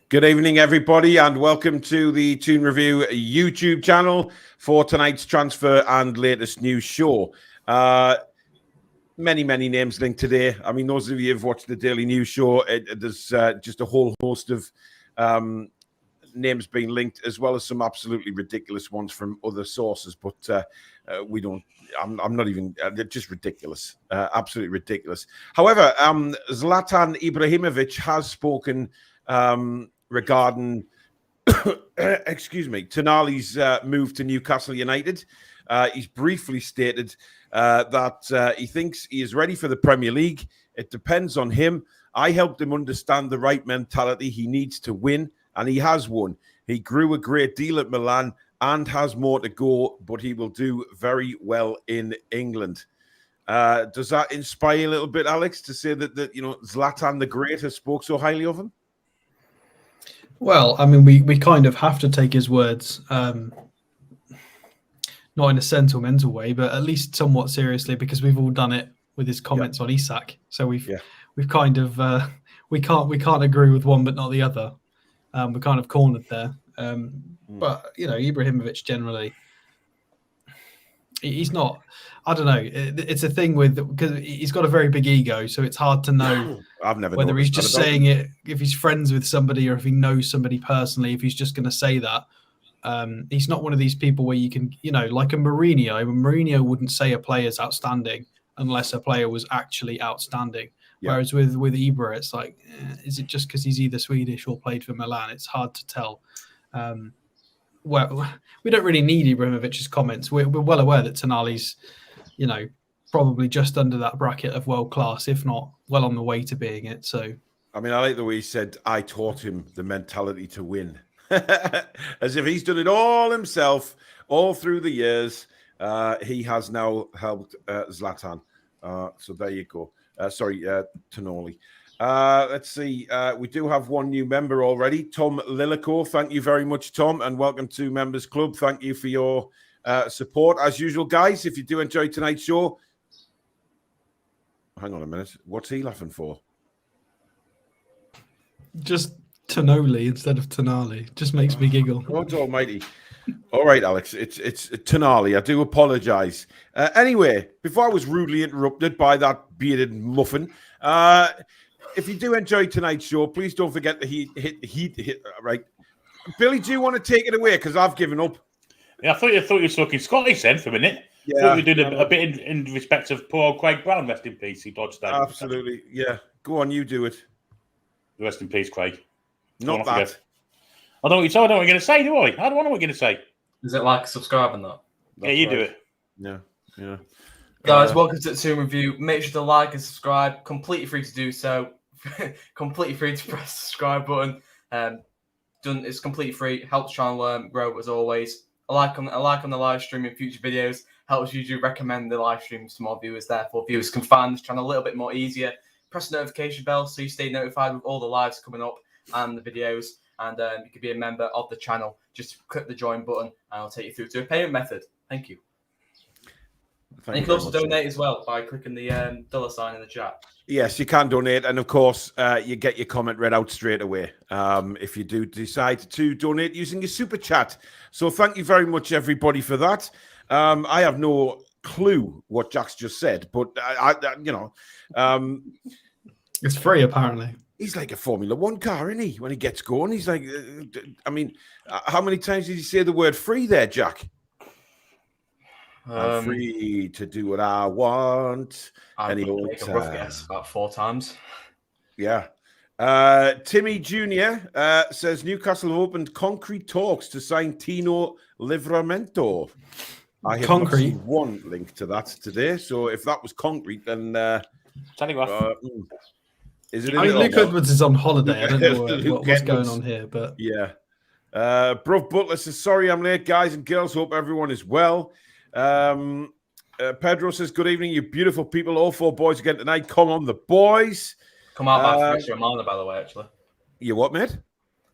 Good evening, everybody, and welcome to the Toon Review YouTube channel for tonight's transfer and latest news show. Many names linked today. I mean, those of you who've watched the daily news show, there's just a whole host of names being linked, as well as some absolutely ridiculous ones from other sources. But we don't. I'm not even. They're just ridiculous. Absolutely ridiculous. However, Zlatan Ibrahimovic has spoken regarding, excuse me, Tonali's move to Newcastle United. He's briefly stated that he thinks he is ready for the Premier League. It depends on him. I helped him understand the right mentality. He needs to win, and he has won. He grew a great deal at Milan and has more to go, but he will do very well in England. Does that inspire you a little bit, Alex, to say that you know, Zlatan the Great has spoke so highly of him? Well, I mean, we kind of have to take his words, not in a sentimental way, but at least somewhat seriously, because we've all done it with his comments on Isak. So we've kind of we can't agree with one but not the other. We're kind of cornered there. But you know, Ibrahimovic generally, he's not. I don't know. It's a thing with, because he's got a very big ego, so it's hard to know whether he's just saying it if he's friends with somebody or if he knows somebody personally. If he's just going to say that, he's not one of these people where you can, you know, like a Mourinho. Mourinho wouldn't say a player's outstanding unless a player was actually outstanding. Yeah. Whereas with Ibra, it's like, is it just because he's either Swedish or played for Milan? It's hard to tell. Well, we don't really need Ibrahimovic's comments. We're well aware that Tonali's, you know, probably just under that bracket of world class, if not well on the way to being it. So, I mean, I like the way he said, I taught him the mentality to win. As if he's done it all himself, all through the years. He has now helped Zlatan. So there you go. Tonali. Let's see. We do have one new member already, Tom Lilico. Thank you very much, Tom, and welcome to Members Club. Thank you for your support. As usual, guys, if you do enjoy tonight's show, hang on a minute. What's he laughing for? Just Tonali instead of Tonali. Just makes me giggle. God almighty. All right, Alex, it's Tonali. I do apologise. Anyway, before I was rudely interrupted by that bearded muffin, if you do enjoy tonight's show, please don't forget to hit. Right, Billy, do you want to take it away? Because I've given up. Yeah, I thought you were talking Scottish then for a minute. Yeah, I thought you were doing a bit in respect of poor Craig Brown. Rest in peace. He dodged that. Absolutely. Yeah. Go on, you do it. Rest in peace, Craig. Not that. I don't know what you're going to say, do I? I don't know what you're going to say. Is it like subscribing that? Yeah, you do it. Yeah. Guys, welcome to the Toon Review. Make sure to like and subscribe. Completely free to do so. Completely free to press the subscribe button. It's completely free. Helps channel grow as always. A like on the live stream and future videos helps you recommend the live streams to more viewers. Therefore, viewers can find this channel a little bit more easier. Press the notification bell so you stay notified with all the lives coming up and the videos. And you can be a member of the channel. Just click the join button and I'll take you through to a payment method. Thank you. And you can also donate as well by clicking the $sign in the chat. Yes, you can donate. And of course, you get your comment read out straight away if you do decide to donate using your super chat. So thank you very much, everybody, for that. I have no clue what Jack's just said, but it's free, apparently. He's like a Formula One car, isn't he? When he gets going, he's like, I mean, how many times did he say the word free there, Jack? I'm free to do what I want. I've make a rough guess about 4 times. Yeah. Timmy Jr. Says Newcastle have opened concrete talks to sign Tino Livramento. I have not seen one link to that today. So if that was concrete, then Is it? I mean, Luke Edwards is on holiday. I don't know what's going on here, but yeah. Bruv Butler says, sorry I'm late, guys and girls. Hope everyone is well. Pedro says, good evening, you beautiful people. All 4 boys again tonight. Come on, the boys. Come out by Fabrizio Romano, by the way, actually. You what, mate?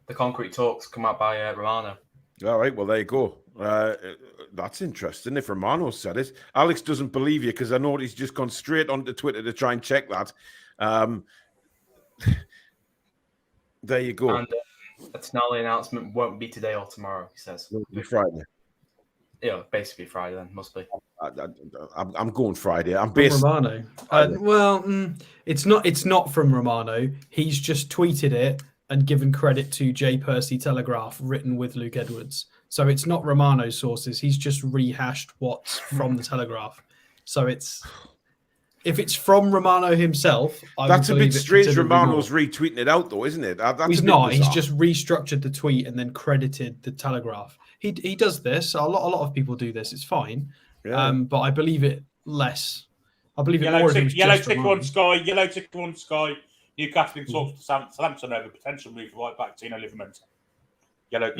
The Concrete Talks come out by Romano. All right, well, there you go. That's interesting. If Romano said it, Alex doesn't believe you because I know he's just gone straight onto Twitter to try and check that. There you go. And a Tonali announcement won't be today or tomorrow, he says. It'll be Friday. Yeah, basically Friday then, must be. I'm going Friday. I'm based Romano. It's not from Romano. He's just tweeted it and given credit to J. Percy Telegraph, written with Luke Edwards. So it's not Romano's sources. He's just rehashed what's from the Telegraph. So if it's from Romano himself, that's a bit strange. Romano's retweeting it out, though, isn't it? He's not. Bizarre. He's just restructured the tweet and then credited the Telegraph. He does this. A lot of people do this. It's fine. Yeah. But I believe it less. I believe it more. Yellow ticker on Sky. Yellow ticker on Sky. Newcastle in talks to Southampton over potential move for right back Tino Livramento. Yellow.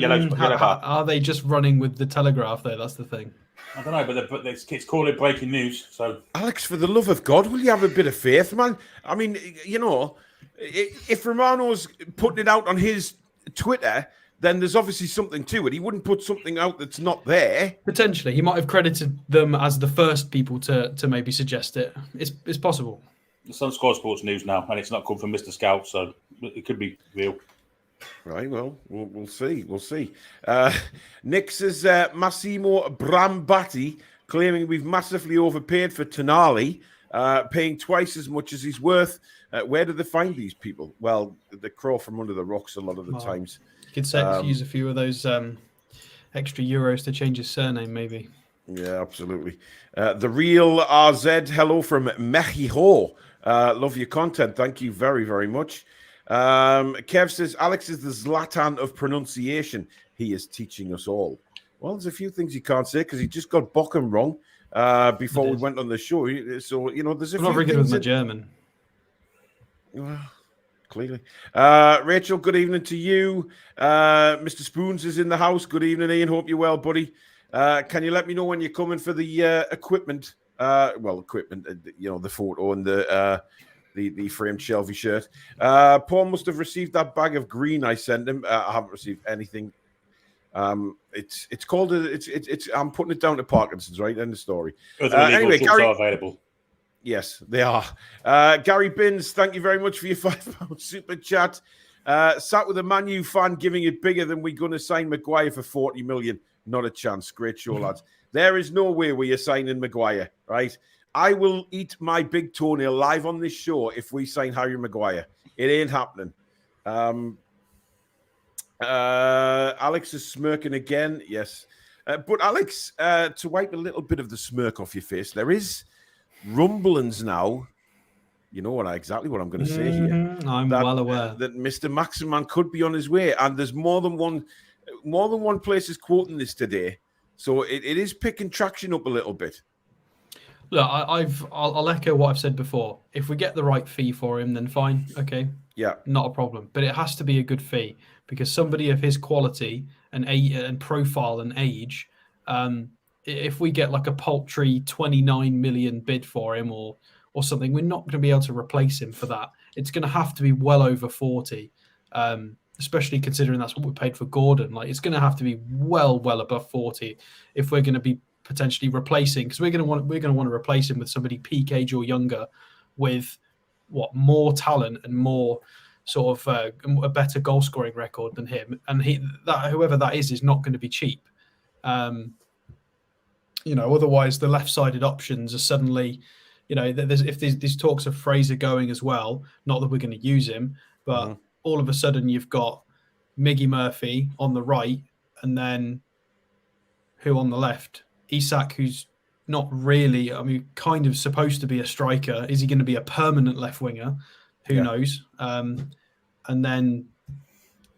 Are they just running with the Telegraph though? That's the thing. I don't know, but it's called it breaking news. So, Alex, for the love of God, will you have a bit of faith, man? I mean, you know, if Romano's putting it out on his Twitter, then there's obviously something to it. He wouldn't put something out that's not there. Potentially, he might have credited them as the first people to maybe suggest it. It's possible. It's on Sky Sports News now, and it's not come from Mr. Scout, so it could be real. Right, well, we'll see. We'll see. Nick says, Massimo Brambati claiming we've massively overpaid for Tonali, paying twice as much as he's worth. Where do they find these people? Well, they crawl from under the rocks a lot of the times. You could use a few of those extra euros to change his surname, maybe. Yeah, absolutely. The Real RZ, hello from Mexico. Love your content. Thank you very, very much. Kev says, Alex is the Zlatan of pronunciation. He is teaching us all. Well, there's a few things you can't say because he just got Bochum wrong before we went on the show. So, you know, there's a few not very good with my German. Well, clearly. Rachel, good evening to you. Mr. Spoons is in the house. Good evening, Ian. Hope you're well, buddy. Can you let me know when you're coming for the equipment? Equipment, you know, the photo and the framed Shelby shirt. Paul must have received that bag of green I sent him. I haven't received anything. It's called it's I'm putting it down to Parkinson's, right? End of story. Anyway, Gary, are available. Yes, they are. Gary Binns, thank you very much for your £5 super chat. Sat with a Man U fan giving it bigger than we're going to sign Maguire for 40 million. Not a chance. Great show, lads. There is no way we are signing Maguire, right? I will eat my big toenail live on this show if we sign Harry Maguire. It ain't happening. Alex is smirking again. Yes. But Alex, to wipe a little bit of the smirk off your face, there is rumblings now. You know exactly what I'm going to say here. I'm well aware that Mr. Maximan could be on his way, and there's more than one place is quoting this today. So it is picking traction up a little bit. Look, I'll echo what I've said before. If we get the right fee for him, then fine. Okay. Yeah. Not a problem. But it has to be a good fee because somebody of his quality and profile and age, if we get like a paltry 29 million bid for him or something, we're not going to be able to replace him for that. It's going to have to be well over 40, especially considering that's what we paid for Gordon. Like, it's going to have to be well above 40 if we're going to be potentially replacing, because we're going to want to replace him with somebody peak age or younger with more talent and more sort of a better goal scoring record than him. And whoever that is not going to be cheap. Otherwise the left-sided options are suddenly, if these talks of Fraser going as well, not that we're going to use him, but all of a sudden you've got Miggy Murphy on the right and then who on the left? Isak, who's not really, kind of supposed to be a striker. Is he going to be a permanent left winger? Who knows? And then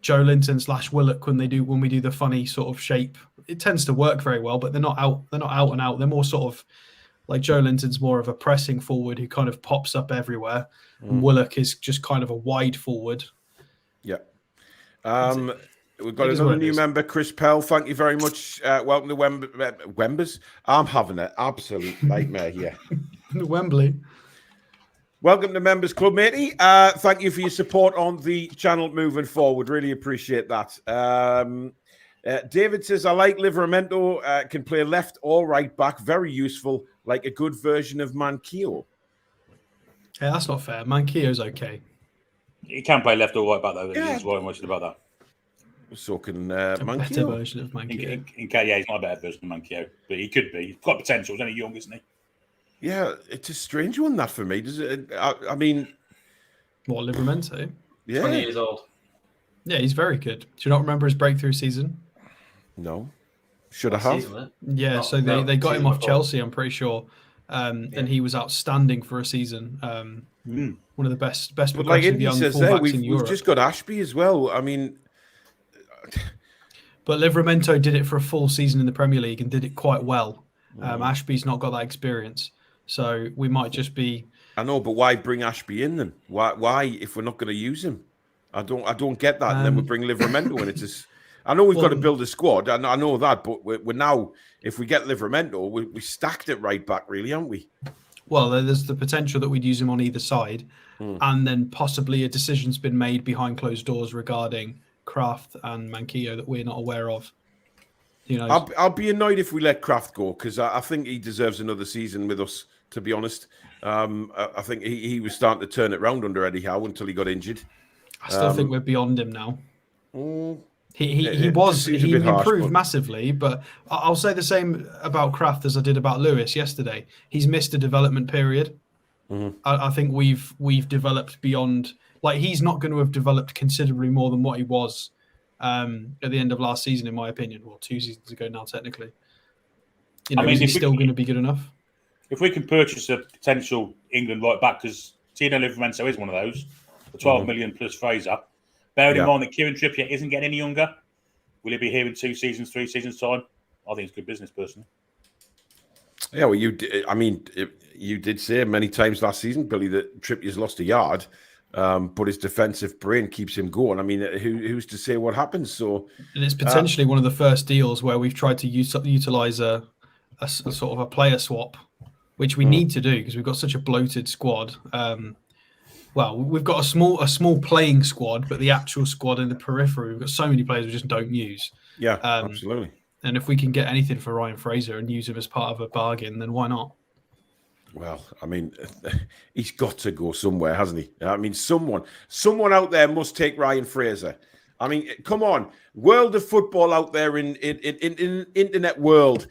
Joe Linton / Willock when we do the funny sort of shape. It tends to work very well, but they're not out and out. They're more sort of Like Joe Linton's more of a pressing forward who kind of pops up everywhere. And Willock is just kind of a wide forward. Yeah. We've got another new member, Chris Pell. Thank you very much. Welcome to Wembers. I'm having an absolute nightmare here. Wembley. Welcome to Members Club, matey. Thank you for your support on the channel moving forward. Really appreciate that. David says, I like Livramento. Can play left or right back. Very useful, like a good version of Manquillo. Yeah, that's not fair. Manquillo's okay. He can play left or right back, though. Yeah. He's right and about that. So can a better version of Manquillo. Yeah, he's not a better version of Manquillo, but he could be. He's got potential. He's only young, isn't he? Yeah, it's a strange one, that, for me. Does it? I mean... What, Livramento? Yeah. 20 years old. Yeah, he's very good. Do you not remember his breakthrough season? No. Should I have? Yeah, so they got him off Chelsea, I'm pretty sure. And he was outstanding for a season. One of the best progressive young fullbacks in Europe. We've just got Ashby as well. I mean... But Livramento did it for a full season in the Premier League and did it quite well. Ashby's not got that experience. So we might just be... I know, but why bring Ashby in then? Why if we're not going to use him? I don't get that. And then we bring Livramento in. It's just... I know we've got to build a squad. I know that, but we're now, if we get Livramento, we stacked it right back, really, haven't we? Well, there's the potential that we'd use him on either side, and then possibly a decision's been made behind closed doors regarding Kraft and Manquillo that we're not aware of. You know, I'll be annoyed if we let Kraft go, because I think he deserves another season with us, to be honest. I think he was starting to turn it around under Eddie Howe until he got injured. I still think we're beyond him now. He improved harsh, massively, but I'll say the same about Kraft as I did about Lewis yesterday. He's missed a development period. I think we've developed beyond. Like, he's not going to have developed considerably more than what he was at the end of last season, in my opinion. Well, 2 seasons ago now, technically. You know, I mean, is he still going to be good enough? If we can purchase a potential England right back, because Tino Livramento is one of those, for 12 million plus Fraser. Bearing in mind that Kieran Trippier isn't getting any younger, will he be here in 2 seasons, 3 seasons' time? I think it's good business, personally. Yeah, well, you did say many times last season, Billy, that Trippier's lost a yard, but his defensive brain keeps him going. I mean, who's to say what happens? So, and it's potentially one of the first deals where we've tried to utilize a sort of a player swap, which we need to do because we've got such a bloated squad. Well, we've got a small playing squad, but the actual squad in the periphery, we've got so many players we just don't use. Yeah, absolutely. And if we can get anything for Ryan Fraser and use him as part of a bargain, then why not? Well, I mean, he's got to go somewhere, hasn't he? I mean, someone out there must take Ryan Fraser. I mean, come on, world of football out there in internet world.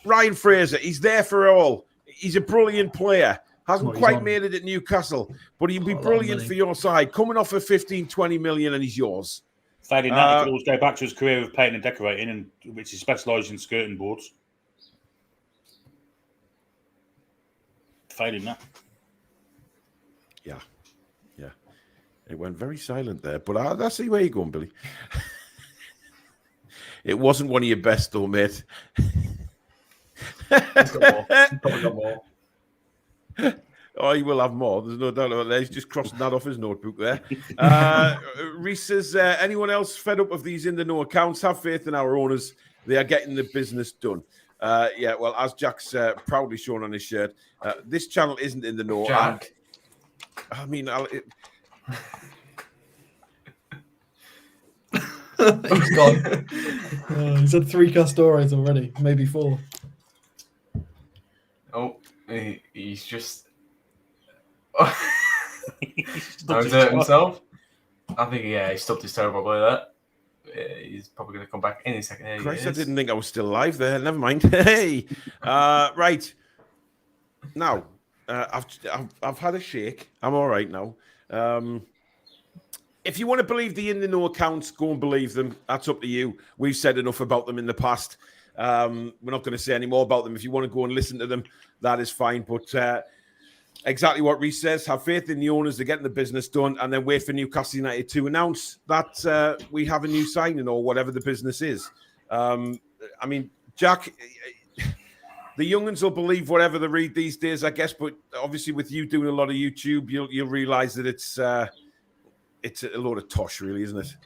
Ryan Fraser, he's there for all. He's a brilliant player. Hasn't quite made it at Newcastle, but he'd be brilliant for your side. Coming off of 15, 20 million and he's yours. Failing that, he could always go back to his career of painting and decorating, which he specialises in skirting boards. Failing that. Yeah. It went very silent there, but I see where you're going, Billy. It wasn't one of your best, though, mate. He's probably got more. Oh, he will have more. There's no doubt about that. He's just crossing that off his notebook there. Reese says, anyone else fed up of these in-the-know accounts? Have faith in our owners. They are getting the business done. Yeah, well, as Jack's proudly shown on his shirt, this channel isn't in the know. Jack. I mean, He's gone. He's had 3 Castores already, maybe 4. Oh, he's just... He's hurt himself. I think, he stubbed his toe probably there. He's probably going to come back any second. Christ, I didn't think I was still alive there. Never mind. Hey, right. Now, I've had a shake. I'm all right now. If you want to believe the in-the-know accounts, go and believe them. That's up to you. We've said enough about them in the past. We're not going to say any more about them. If you want to go and listen to them, that is fine. But exactly what Reece says, have faith in the owners, they're getting the business done, and then wait for Newcastle United to announce that we have a new signing or whatever the business is. I mean, Jack, the young'uns will believe whatever they read these days, I guess. But obviously, with you doing a lot of YouTube, you'll realise that it's a load of tosh, really, isn't it?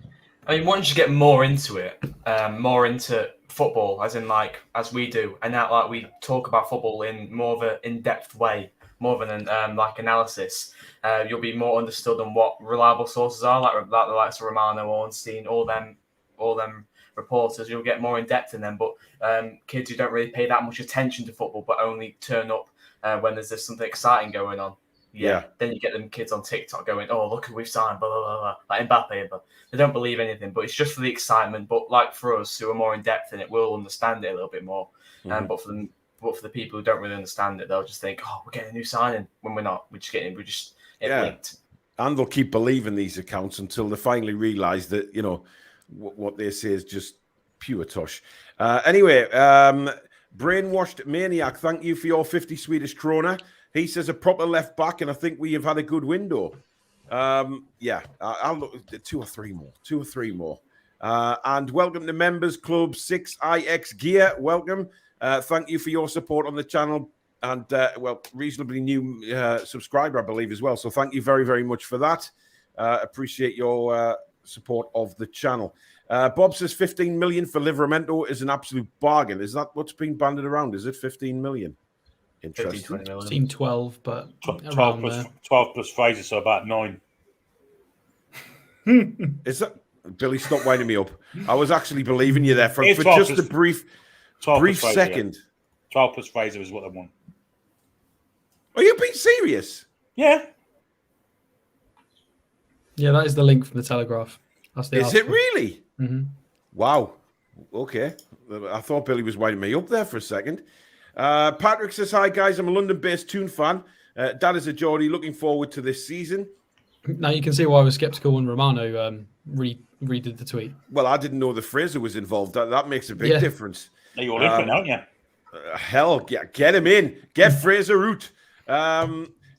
I mean, once you get more into it, more into football, as we do, and that like we talk about football in more of an in-depth way, more of an like analysis, you'll be more understood on what reliable sources are, like the likes of Romano, Ornstein, all them reporters. You'll get more in depth in them, but kids who don't really pay that much attention to football, but only turn up when there's just something exciting going on. Yeah. Then you get them kids on TikTok going, "Oh, look who we've signed," blah, blah, blah, blah, like Mbappe. But they don't believe anything, but it's just for the excitement. But like for us who are more in depth in it, we'll understand it a little bit more. But for the people who don't really understand it, they'll just think, "Oh, we're getting a new signing," when we're not. We're just getting linked. And they'll keep believing these accounts until they finally realise that, what they say is just pure tush. Anyway, Brainwashed Maniac, thank you for your 50 Swedish krona. He says a proper left back, and I think we have had a good window. I'll look at two or three more. And welcome to Members Club 6IX Gear. Welcome. Thank you for your support on the channel. And, reasonably new subscriber, I believe, as well. So thank you very, very much for that. Appreciate your support of the channel. Bob says 15 million for Livramento is an absolute bargain. Is that what's been banded around? Is it 15 million? Interesting. I've seen 12, but 12 plus Fraser, so about 9. Is that Billy? Stop winding me up. I was actually believing you there for just a brief second. 12 plus Fraser is what they want. Are you being serious? Yeah. Yeah, that is the link from the Telegraph. That's the article. It really? Mm-hmm. Wow. Okay. I thought Billy was winding me up there for a second. Patrick says, "Hi, guys. I'm a London-based Toon fan. Dad is a Geordie. Looking forward to this season." Now you can see why I was sceptical when Romano redid the tweet. Well, I didn't know that Fraser was involved. That makes a big difference. You're all in for it, aren't you? Hell, get him in. Get Fraser out.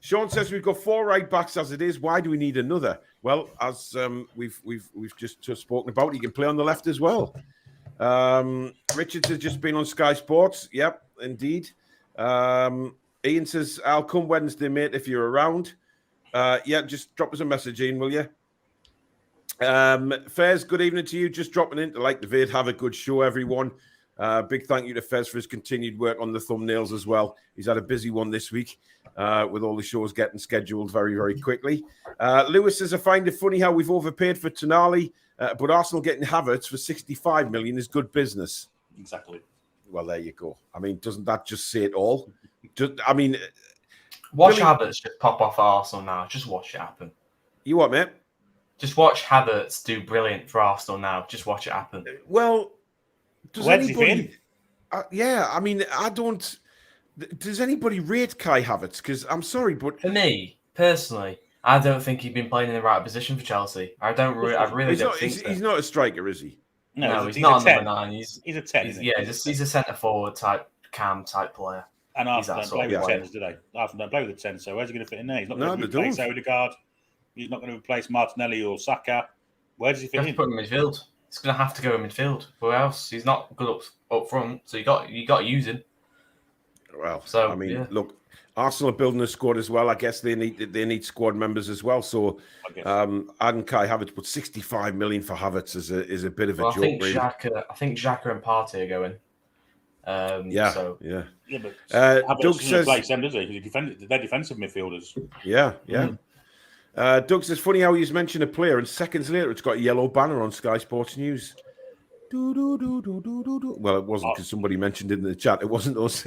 Sean says we've got 4 right backs as it is. Why do we need another? Well, as we've just spoken about, he can play on the left as well. Richards has just been on Sky Sports. Yep, indeed. Ian says, "I'll come Wednesday, mate, if you're around." Just drop us a message, Ian, will you? Fez, good evening to you. Just dropping in to like the vid. Have a good show, everyone. Big thank you to Fez for his continued work on the thumbnails as well. He's had a busy one this week with all the shows getting scheduled very, very quickly. Lewis says, "I find it funny how we've overpaid for Tonali, but Arsenal getting Havertz for 65 million is good business." Exactly. Well, there you go. I mean, doesn't that just say it all? Watch Havertz just pop off Arsenal now. Just watch it happen. You what, mate? Just watch Havertz do brilliant for Arsenal now. Just watch it happen. Well, where's he been? I don't. Does anybody rate Kai Havertz? Because I'm sorry, but for me personally, I don't think he's been playing in the right position for Chelsea. I really don't think so. He's not a striker, is he? No, he's not a number 9. He's a 10. He's a centre forward type, type player. And Arsenal don't play with 10s, do they? Arsenal don't play with the 10, so where's he going to fit in there? He's not going to replace Odegaard. He's not going to replace Martinelli or Saka. Where does he fit in? Put him in midfield. He's going to have to go in midfield. Where else? He's not good up front, so you got to use him. Well, so look, Arsenal are building a squad as well. I guess they need squad members as well. So, adding Kai Havertz, but 65 million for Havertz is a bit of a joke. I think Xhaka and Partey are going. But Doug says, replace them, does he? They're defensive midfielders. Yeah. Doug says, funny how he's mentioned a player, and seconds later it's got a yellow banner on Sky Sports News. Well, it wasn't because somebody mentioned it in the chat. It wasn't us.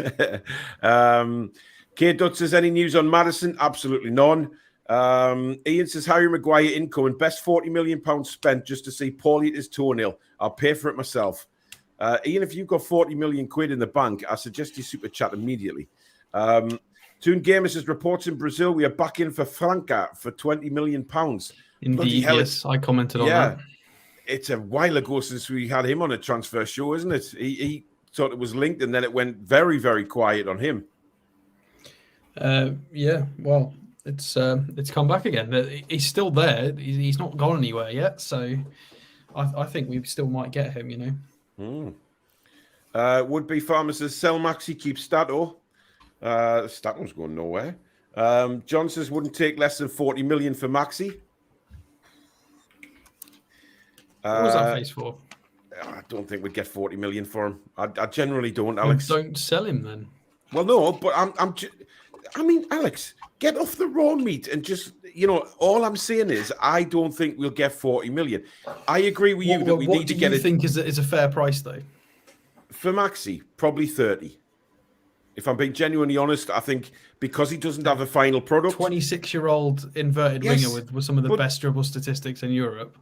Kate Dutt says, any news on Maddison? Absolutely none. Ian says, Harry Maguire incoming, best £40 million spent just to see Paul eat his toenail. I'll pay for it myself. Ian, if you've got 40 million quid in the bank, I suggest you super chat immediately. Toon Gamer says, reports in Brazil, we are back in for Franca for £20 million. Indeed, yes, I commented on that. It's a while ago since we had him on a transfer show, isn't it? He thought it was linked, and then it went very, very quiet on him. Well, it's come back again. He's still there. He's not gone anywhere yet, so I think we still might get him, Would-be farmer says, sell Maxi, keep Stato. Stato's going nowhere. John says, wouldn't take less than 40 million for Maxi. What was that face for? I don't think we'd get 40 million for him. I generally don't, Alex. Well, don't sell him then. Well, no, but I mean, Alex, get off the raw meat and just, all I'm saying is I don't think we'll get 40 million. I agree with you that we need to get it. What do you think is a fair price, though? For Maxi, probably 30. If I'm being genuinely honest, I think because he doesn't have a final product. 26-year-old inverted winger with some of the best dribble statistics in Europe.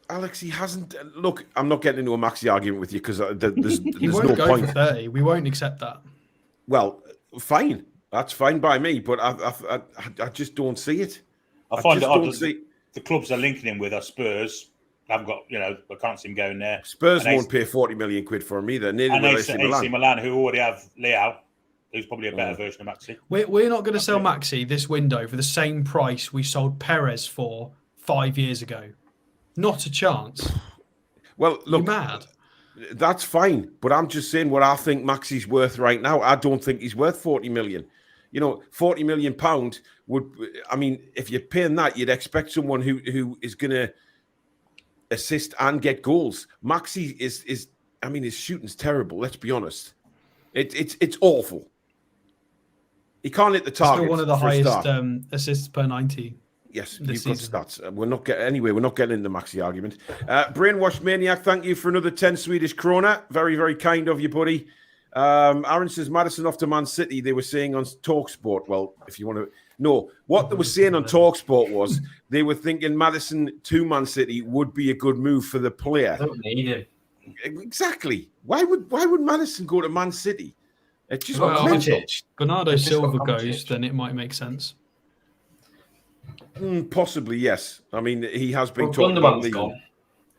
Alex, he hasn't. Look, I'm not getting into a Maxi argument with you because there's he won't no go point. For 30. We won't accept that. Well, fine. That's fine by me, but I just don't see it. I find it odd that the clubs are linking him with are Spurs. I've got, I can't see him going there. Spurs won't pay 40 million quid for him either. And AC Milan, who already have Leao, who's probably a better version of Maxi. We're not going to sell Maxi this window for the same price we sold Perez for 5 years ago. Not a chance. Well, look, you're mad. That's fine, but I'm just saying what I think Maxi's worth right now. I don't think he's worth 40 million. 40 million pound would. I mean, if you're paying that, you'd expect someone who is going to assist and get goals. Maxi is. I mean, his shooting's terrible. Let's be honest. It's awful. He can't hit the target. Still one of the highest assists per 90. Yes, you've got stats. We're not getting into the Maxi argument. Brainwashed Maniac, thank you for another 10 Swedish krona. Very, very kind of you, buddy. Aaron says Maddison off to Man City. They were saying on TalkSport. Well, if you want to know what they were saying on TalkSport was they were thinking Maddison to Man City would be a good move for the player. I don't need him. Exactly. Why would Maddison go to Man City? It's just Bernardo Silva goes, then it might make sense. Possibly, yes. I mean, he has been talking about gone.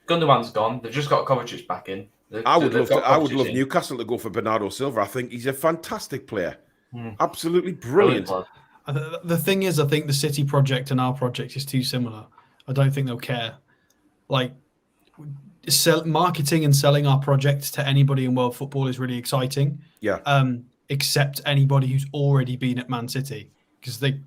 Gundogan's gone. They've just got Kovacic back in. I would love Newcastle to go for Bernardo Silva. I think he's a fantastic player. Absolutely brilliant. The thing is, I think the City project and our project is too similar. I don't think they'll care. Like, marketing and selling our project to anybody in world football is really exciting. Yeah. Except anybody who's already been at Man City, because they're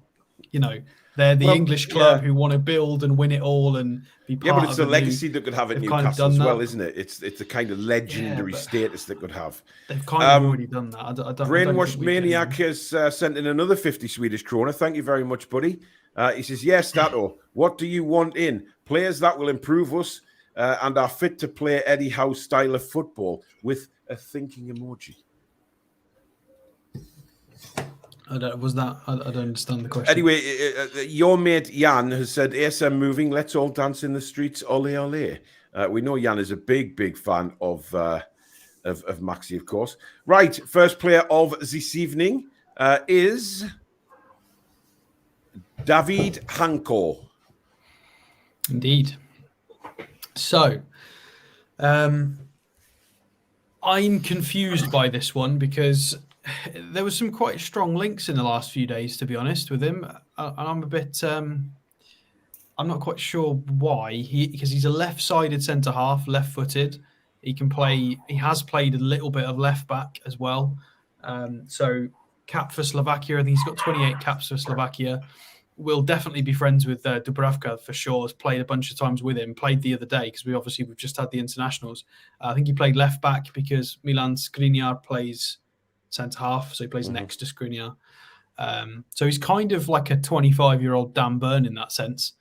the English club who want to build and win it all and be part of it. Yeah, but it's the legacy that could have at Newcastle as well, isn't it? It's the kind of legendary status that could have. They've kind of already done that. I don't Brainwashed Maniac has sent in another 50 Swedish krona. Thank you very much, buddy. He says, yes, Stato, what do you want in? Players that will improve us and are fit to play Eddie Howe's style of football with a thinking emoji. I don't understand the question. Anyway, your mate Jan has said, ASM moving, let's all dance in the streets, ole ole. We know Jan is a big, big fan of Maxi, of course. Right, first player of this evening is David Hancko. Indeed. So, I'm confused by this one because there was some quite strong links in the last few days, to be honest, with him. And I'm a bit, I'm not quite sure why. Because he's a left-sided centre-half, left-footed. He has played a little bit of left-back as well. So cap for Slovakia. I think he's got 28 caps for Slovakia. Will definitely be friends with Dubravka for sure. Has played a bunch of times with him. Played the other day because we've just had the internationals. I think he played left-back because Milan Skriniar plays centre-half, so he plays next to Skriniar. So he's kind of like a 25-year-old Dan Burn in that sense.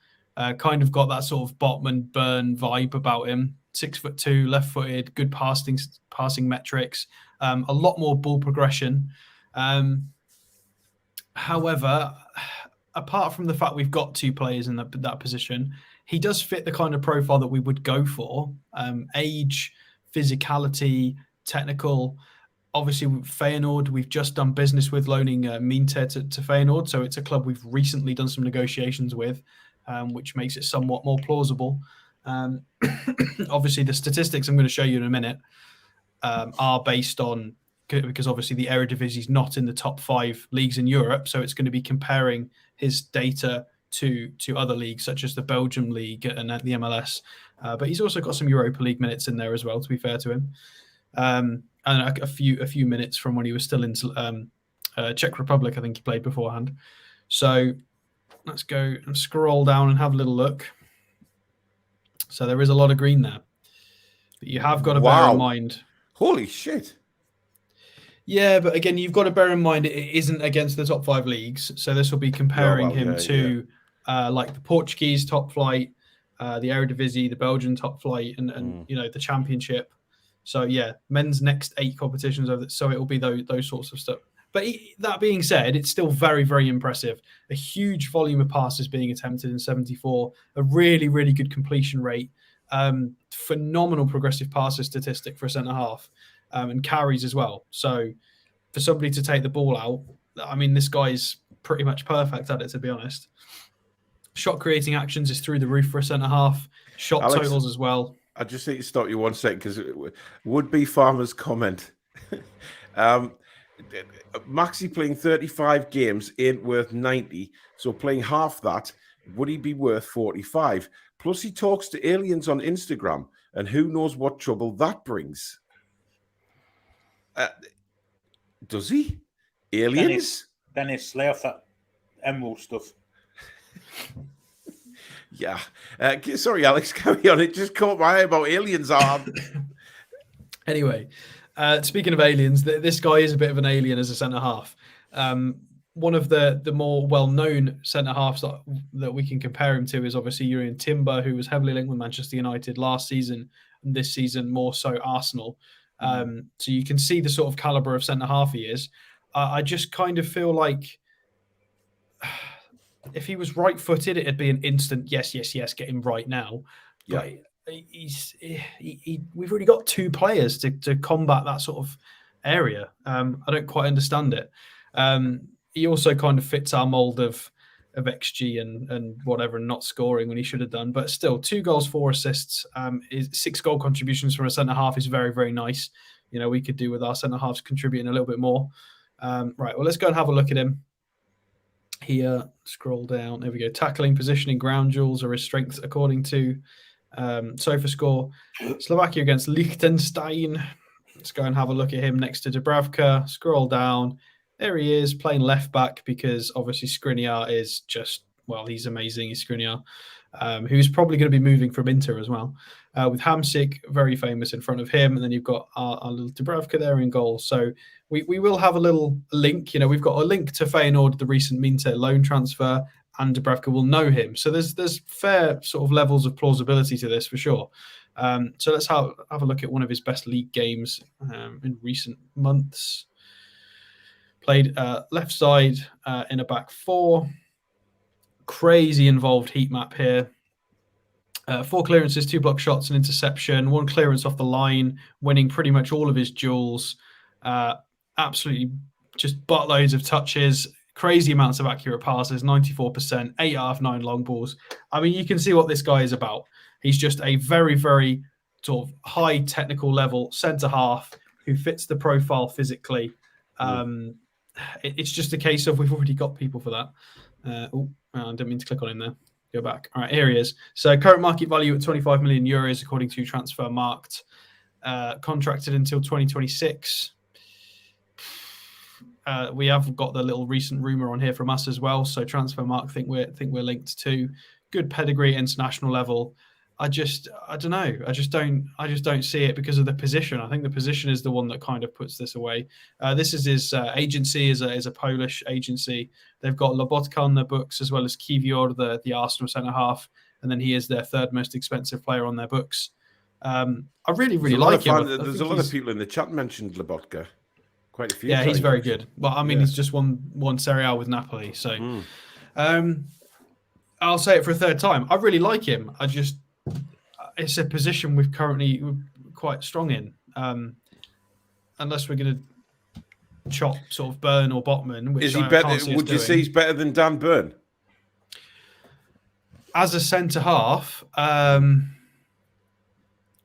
Kind of got that sort of Botman Burn vibe about him. 6'2", left-footed, good passing metrics, a lot more ball progression. However, apart from the fact we've got two players in that position, he does fit the kind of profile that we would go for. Age, physicality, technical. Obviously, Feyenoord, we've just done business with loaning Minte to Feyenoord. So it's a club we've recently done some negotiations with, which makes it somewhat more plausible. Obviously, the statistics I'm going to show you in a minute are based on, because obviously the Eredivisie is not in the top 5 leagues in Europe. So it's going to be comparing his data to other leagues, such as the Belgium League and the MLS. But he's also got some Europa League minutes in there as well, to be fair to him. and a few minutes from when he was still in Czech Republic. I think he played beforehand. So let's go and scroll down and have a little look. So there is a lot of green there, but you have got to bear in mind. Holy shit! Yeah, but again, you've got to bear in mind it isn't against the top 5 leagues. So this will be comparing him to like the Portuguese top flight, the Eredivisie, the Belgian top flight, and you know, the Championship. So yeah, men's next 8 competitions. So it will be those sorts of stuff. But that being said, it's still very, very impressive. A huge volume of passes being attempted in 74, a really, really good completion rate, phenomenal progressive passes statistic for a centre-half, and carries as well. So for somebody to take the ball out, I mean, this guy's pretty much perfect at it, to be honest. Shot creating actions is through the roof for a centre-half. Shot Alex, totals as well. I just need to stop you 1 second because would-be farmer's comment. Maxi playing 35 games ain't worth 90, so playing half that, would he be worth 45? Plus he talks to aliens on Instagram, and who knows what trouble that brings. Does he? Aliens? Dennis, lay off that emerald stuff. Yeah. Sorry, Alex, carry on. It just caught my eye about aliens. Anyway, speaking of aliens, this guy is a bit of an alien as a centre-half. One of the more well-known centre-halves that we can compare him to is obviously Jurrien Timber, who was heavily linked with Manchester United last season, and this season more so Arsenal. So you can see the sort of calibre of centre-half he is. I just kind of feel like if he was right-footed, it'd be an instant yes, get him right now. But we've already got 2 players to combat that sort of area. I don't quite understand it. He also kind of fits our mould of XG and whatever, and not scoring when he should have done. But still, 2 goals, 4 assists, 6 goal contributions from a centre-half is very, very nice. You know, we could do with our centre-halves contributing a little bit more. Right, well, let's go and have a look at him. Here, scroll down. There we go. Tackling, positioning, ground duels are his strengths according to SofaScore. Slovakia against Liechtenstein. Let's go and have a look at him next to Dubravka. Scroll down. There he is, playing left back because obviously Skriniar is just, well, he's amazing. He's Skriniar, who's probably going to be moving from Inter as well. With Hamsik, very famous in front of him. And then you've got our little Dubravka there in goal. So we will have a little link. You know, we've got a link to Feyenoord, the recent Minte loan transfer, and Dubravka will know him. So there's fair sort of levels of plausibility to this for sure. So let's have a look at one of his best league games in recent months. Played left side in a back 4. Crazy involved heat map here. 4 clearances, 2 block shots, an interception, 1 clearance off the line, winning pretty much all of his duels. Absolutely just buttloads of touches, crazy amounts of accurate passes, 94%, 8 out of 9 long balls. I mean, you can see what this guy is about. He's just a very, very sort of high technical level centre-half who fits the profile physically. It's just a case of we've already got people for that. I didn't mean to click on him there. Go back. All right, here he is. So current market value at 25 million euros, according to Transfermarkt. Contracted until 2026. We have got the little recent rumor on here from us as well. So Transfermarkt think we're linked to. Good pedigree, international level. I don't know. I just don't see it because of the position. I think the position is the one that kind of puts this away. This is his agency, is a Polish agency. They've got Lobotka on their books as well as Kiwior, the Arsenal centre half, and then he is their 3rd most expensive player on their books. I really like him. There's a lot of people in the chat mentioned Lobotka. Quite a few. Yeah, he's very good. Well, I mean, he's just won Serie A with Napoli. So, I'll say it for a 3rd time. I really like him. It's a position we're quite strong in. Unless we're going to chop sort of Burn or Botman. Which is he better? Would you say he's better than Dan Burn? As a centre half,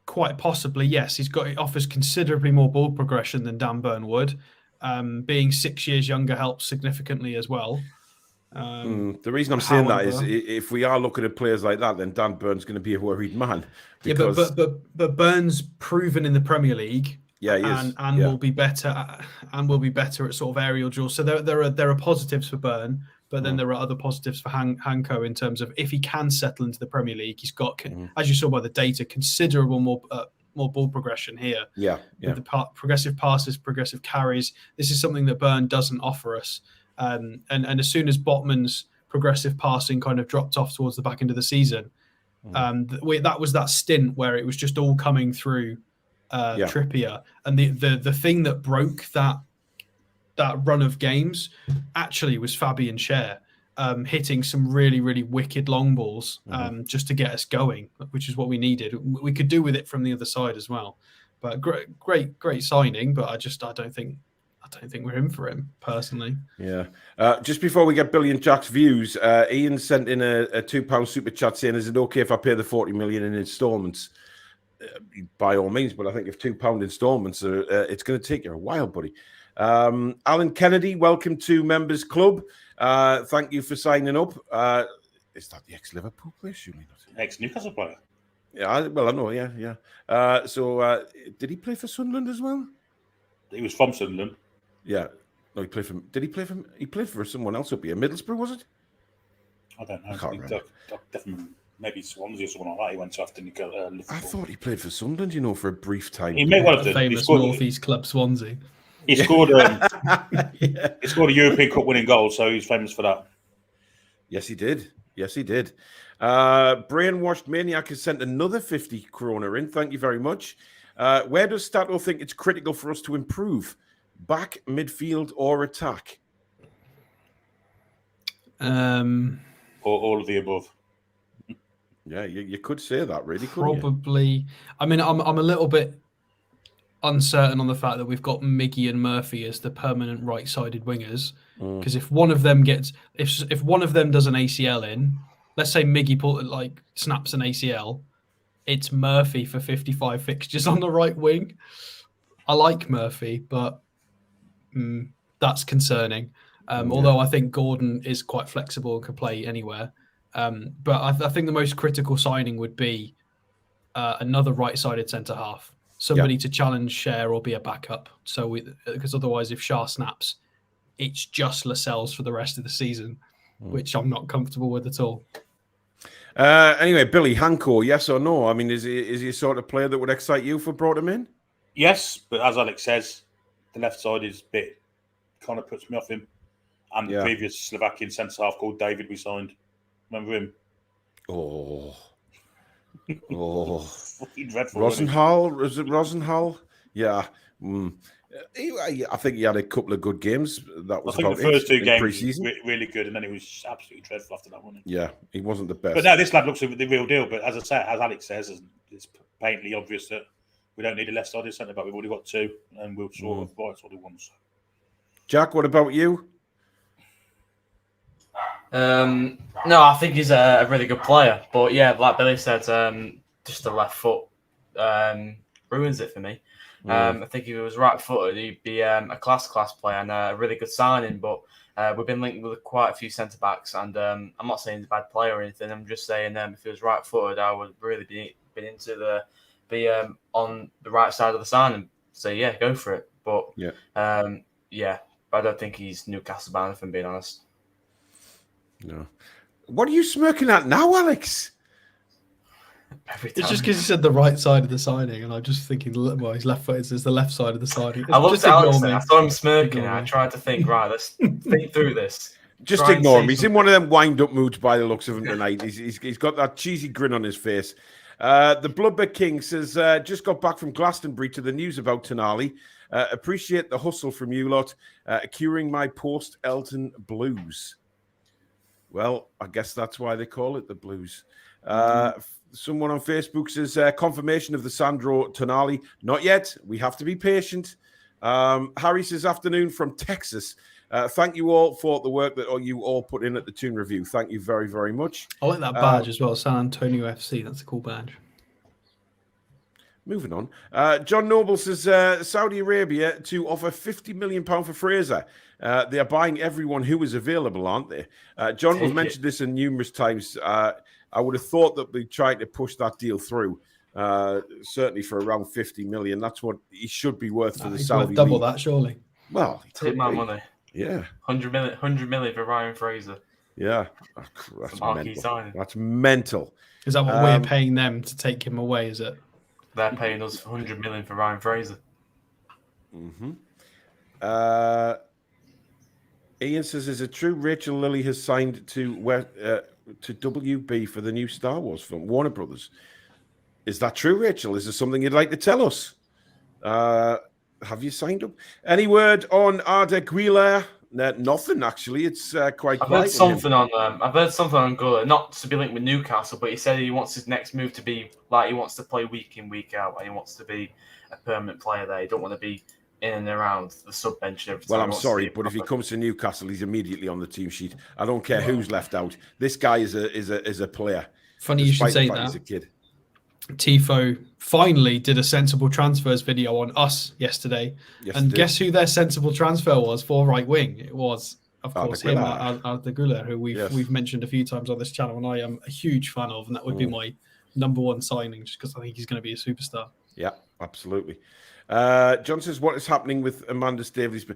quite possibly, yes. He offers considerably more ball progression than Dan Burn would. Being 6 years younger helps significantly as well. The reason I'm saying that is if we are looking at players like that, then Dan Burn's going to be a worried man. Because... Yeah, but Burn's proven in the Premier League Yeah, he is. And will be better at sort of aerial duels. So there are positives for Burn, but then there are other positives for Hancko in terms of if he can settle into the Premier League, he's got, as you saw by the data, considerable more ball progression here. Yeah. With the progressive passes, progressive carries. This is something that Burn doesn't offer us. And as soon as Botman's progressive passing kind of dropped off towards the back end of the season, that was that stint where it was just all coming through Trippier, and the thing that broke that run of games actually was Fabian Schär hitting some really, really wicked long balls just to get us going, which is what we needed. We could do with it from the other side as well. But great signing, but I don't think we're in for him personally. Yeah. Just before we get Billy and Jack's views, Ian sent in a £2 super chat saying, "Is it okay if I pay the 40 million in instalments?" By all means, but I think if £2 instalments, it's going to take you a while, buddy. Alan Kennedy, welcome to Members Club. Thank you for signing up. Is that the ex-Liverpool player? Surely not. Ex-Newcastle player. Yeah, I know. Yeah. So, did he play for Sunderland as well? He was from Sunderland. Yeah. No, he played for. Did he play for? He played for someone else up here. Middlesbrough, was it? I don't know. I can't remember. Definitely, maybe Swansea or someone like that. He went to after Liverpool. I thought he played for Sunderland, for a brief time. He may well have done. Famous North-East club, Swansea. He scored. He scored a European Cup winning goal, so he's famous for that. Yes, he did. Brainwashed Maniac has sent another 50 krona in. Thank you very much. Where does Stato think it's critical for us to improve? Back, midfield, or attack? Or all of the above. Yeah, you could say that, really. Probably. I mean, I'm a little bit uncertain on the fact that we've got Miggy and Murphy as the permanent right-sided wingers. Because if one of them if one of them does an ACL in, let's say Miggy snaps an ACL, it's Murphy for 55 fixtures on the right wing. I like Murphy, but that's concerning. Although I think Gordon is quite flexible and can play anywhere. But I think the most critical signing would be another right-sided centre-half. Somebody to challenge Schär or be a backup. Because otherwise, if Schär snaps, it's just Lascelles for the rest of the season, which I'm not comfortable with at all. Anyway, Billy, Hancko, yes or no? I mean, is he a sort of player that would excite you if we brought him in? Yes, but as Alex says, the left side is a bit kind of puts me off him. And the previous Slovakian centre half called David we signed. Remember him? Oh. Fucking dreadful. Rosenhall? Was it Rosenhall? Yeah. I think he had a couple of good games. That was the first two games pre-season. Really good, and then he was absolutely dreadful after that one. Yeah, he wasn't the best. But now this lad looks like the real deal. But as I say, as Alex says, it's patently obvious that we don't need a left-sided centre back. We've already got two, and we'll sort of right-sided ones. Jack, what about you? No, I think he's a really good player. But yeah, like Billy said, just the left foot ruins it for me. I think if he was right-footed, he'd be a class player and a really good signing. But we've been linked with quite a few centre-backs, and I'm not saying he's a bad player or anything. I'm just saying if he was right-footed, I would really be on the right side of the signing. So yeah, go for it. But I don't think he's Newcastle bound, if I'm being honest. No. What are you smirking at now, Alex? It's just because you said the right side of the signing, and I'm just thinking, well, he's left-footed, so it's the left side of the signing. I looked at Alex, I saw him smirking, and I tried to think, right, let's think through this. Just ignore him. He's in one of them wind-up moods by the looks of him tonight. He's got that cheesy grin on his face. The Blubber King says, just got back from Glastonbury to the news about Tonali. Appreciate the hustle from you lot, curing my post-Elton blues. Well, I guess that's why they call it the blues. Someone on Facebook says, confirmation of the Sandro Tonali. Not yet. We have to be patient. Harry says, afternoon from Texas. Thank you all for the work that you all put in at the Toon Review. Thank you very, very much. I like that badge as well, San Antonio FC. That's a cool badge. Moving on. John Noble says, Saudi Arabia to offer £50 million for Fraser. They are buying everyone who is available, aren't they? John, we've mentioned this numerous times. I would have thought that we tried to push that deal through. Certainly for around 50 million. That's what he should be worth for the he's Saudi worth double league. that, surely. Well, take my money. Yeah. 100 million for Ryan Fraser. Yeah. Oh, that's mental. That's mental. Is that what we're paying them to take him away, is it? They're paying us 100 million for Ryan Fraser. Mm-hmm. Ian says, is it true Rachel Lilly has signed to WB for the new Star Wars film, Warner Brothers? Is that true, Rachel? Is there something you'd like to tell us? Have you signed up? Any word on Arda Güler? Nothing, actually. It's quite. I've heard something on Güler, not to be linked with Newcastle, but he said he wants his next move to be like he wants to play week in, week out, and he wants to be a permanent player there. He don't want to be in and around the sub bench every time. Well, I'm sorry, but if he comes to Newcastle, he's immediately on the team sheet. I don't care who's left out. This guy is a player. Funny you should say that. He's a kid. Tifo finally did a sensible transfers video on us yesterday. And guess who their sensible transfer was for right wing? It was, of course, him, Arda Güler, who we've mentioned a few times on this channel, and I am a huge fan of, and that would be my number one signing, just because I think he's going to be a superstar. Yeah, absolutely. John says, what is happening with Amanda Staveley's?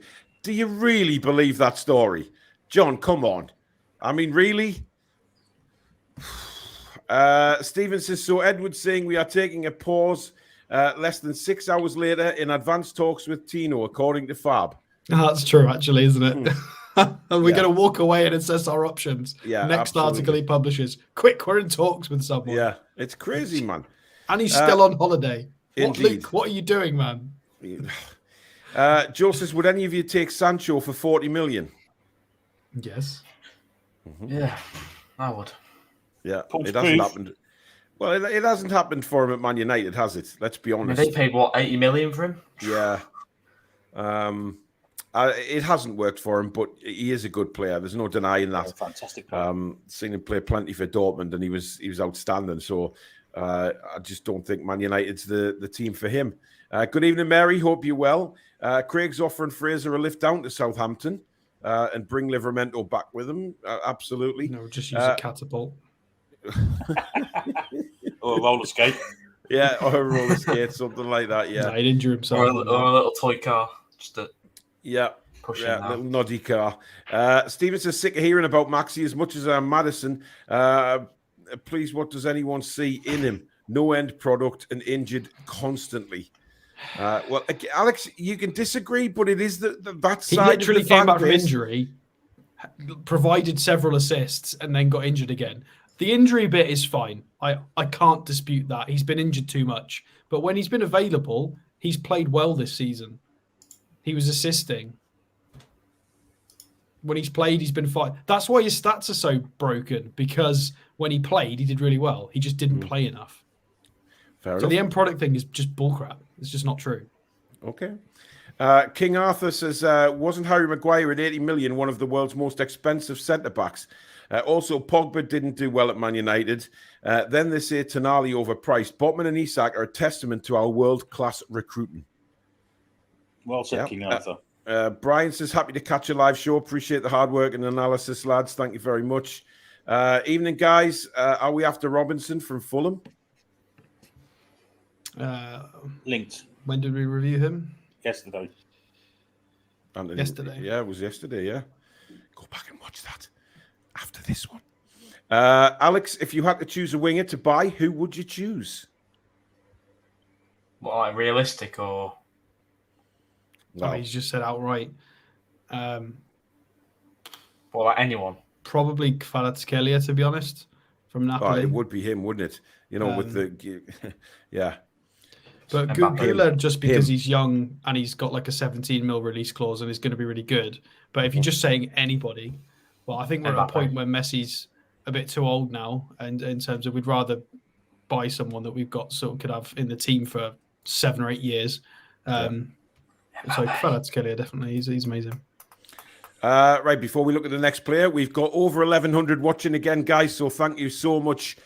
Do you really believe that story? John, come on. I mean, really? Stephen says, so Edward's saying we are taking a pause less than 6 hours later in advanced talks with Tino, according to Fab. That's true, actually, isn't it? And we're going to walk away and assess our options. Yeah, Next article he publishes. Quick, we're in talks with someone. Yeah, it's crazy, man. And he's still on holiday. What, Indeed. Luke, what are you doing, man? Joe says, would any of you take Sancho for 40 million? Yes. Mm-hmm. Yeah, I would. Yeah, it hasn't happened. Well, it hasn't happened for him at Man United, has it? Let's be honest. I mean, they paid, 80 million for him? Yeah. It hasn't worked for him, but he is a good player. There's no denying that. Fantastic player. Seen him play plenty for Dortmund, and he was outstanding. So I just don't think Man United's the team for him. Good evening, Mary. Hope you're well. Craig's offering Fraser a lift down to Southampton and bring Livramento back with him. Absolutely. No, just use a catapult. Or a roller skate. Yeah, or a roller skate, something like that. Yeah. No, he'd injure himself. Or a little toy car. Just to push him a little noddy car. Steven says, sick of hearing about Maxi as much as Madison. Please, what does anyone see in him? No end product and injured constantly. Well, Alex, you can disagree, but it is that side. He literally came back from injury, provided several assists, and then got injured again. The injury bit is fine. I can't dispute that. He's been injured too much. But when he's been available, he's played well this season. He was assisting. When he's played, he's been fine. That's why his stats are so broken, because when he played, he did really well. He just didn't play enough. Fair so enough. The end product thing is just bullcrap. It's just not true. Okay. King Arthur says, wasn't Harry Maguire at 80 million one of the world's most expensive centre-backs? Also, Pogba didn't do well at Man United. Then they say Tonali overpriced. Botman and Isak are a testament to our world-class recruiting. Well said, King Arthur. Brian says, happy to catch a live show. Appreciate the hard work and analysis, lads. Thank you very much. Evening, guys. Are we after Robinson from Fulham? Linked. When did we review him? Yesterday. Yesterday. Yeah, it was yesterday, yeah. Go back and watch that after this one. Alex, if you had to choose a winger to buy, who would you choose? What, like realistic or? No. I mean, he's just said outright. Well, like anyone. Probably Kvaratskhelia, to be honest, from Napoli. It would be him, wouldn't it? You know, with the... Yeah. But Güler, just because he's young and he's got like a 17 mil release clause and is going to be really good. But if you're just saying anybody, well, I think we're at a point where Messi's a bit too old now. And in terms of, we'd rather buy someone that we've got could have in the team for 7 or 8 years. So Kvaratskhelia, definitely, he's amazing. Right, before we look at the next player, we've got over 1,100 watching again, guys. So thank you so much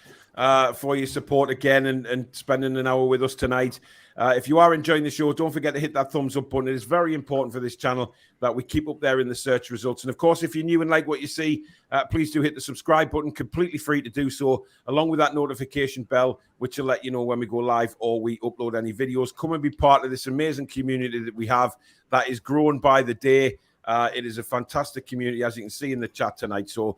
for your support again and spending an hour with us tonight. If you are enjoying the show, don't forget to hit that thumbs up button. It is very important for this channel that we keep up there in the search results. And of course, if you're new and like what you see, please do hit the subscribe button, completely free to do so, along with that notification bell, which will let you know when we go live or we upload any videos. Come and be part of this amazing community that we have that is growing by the day. It is a fantastic community, as you can see in the chat tonight. So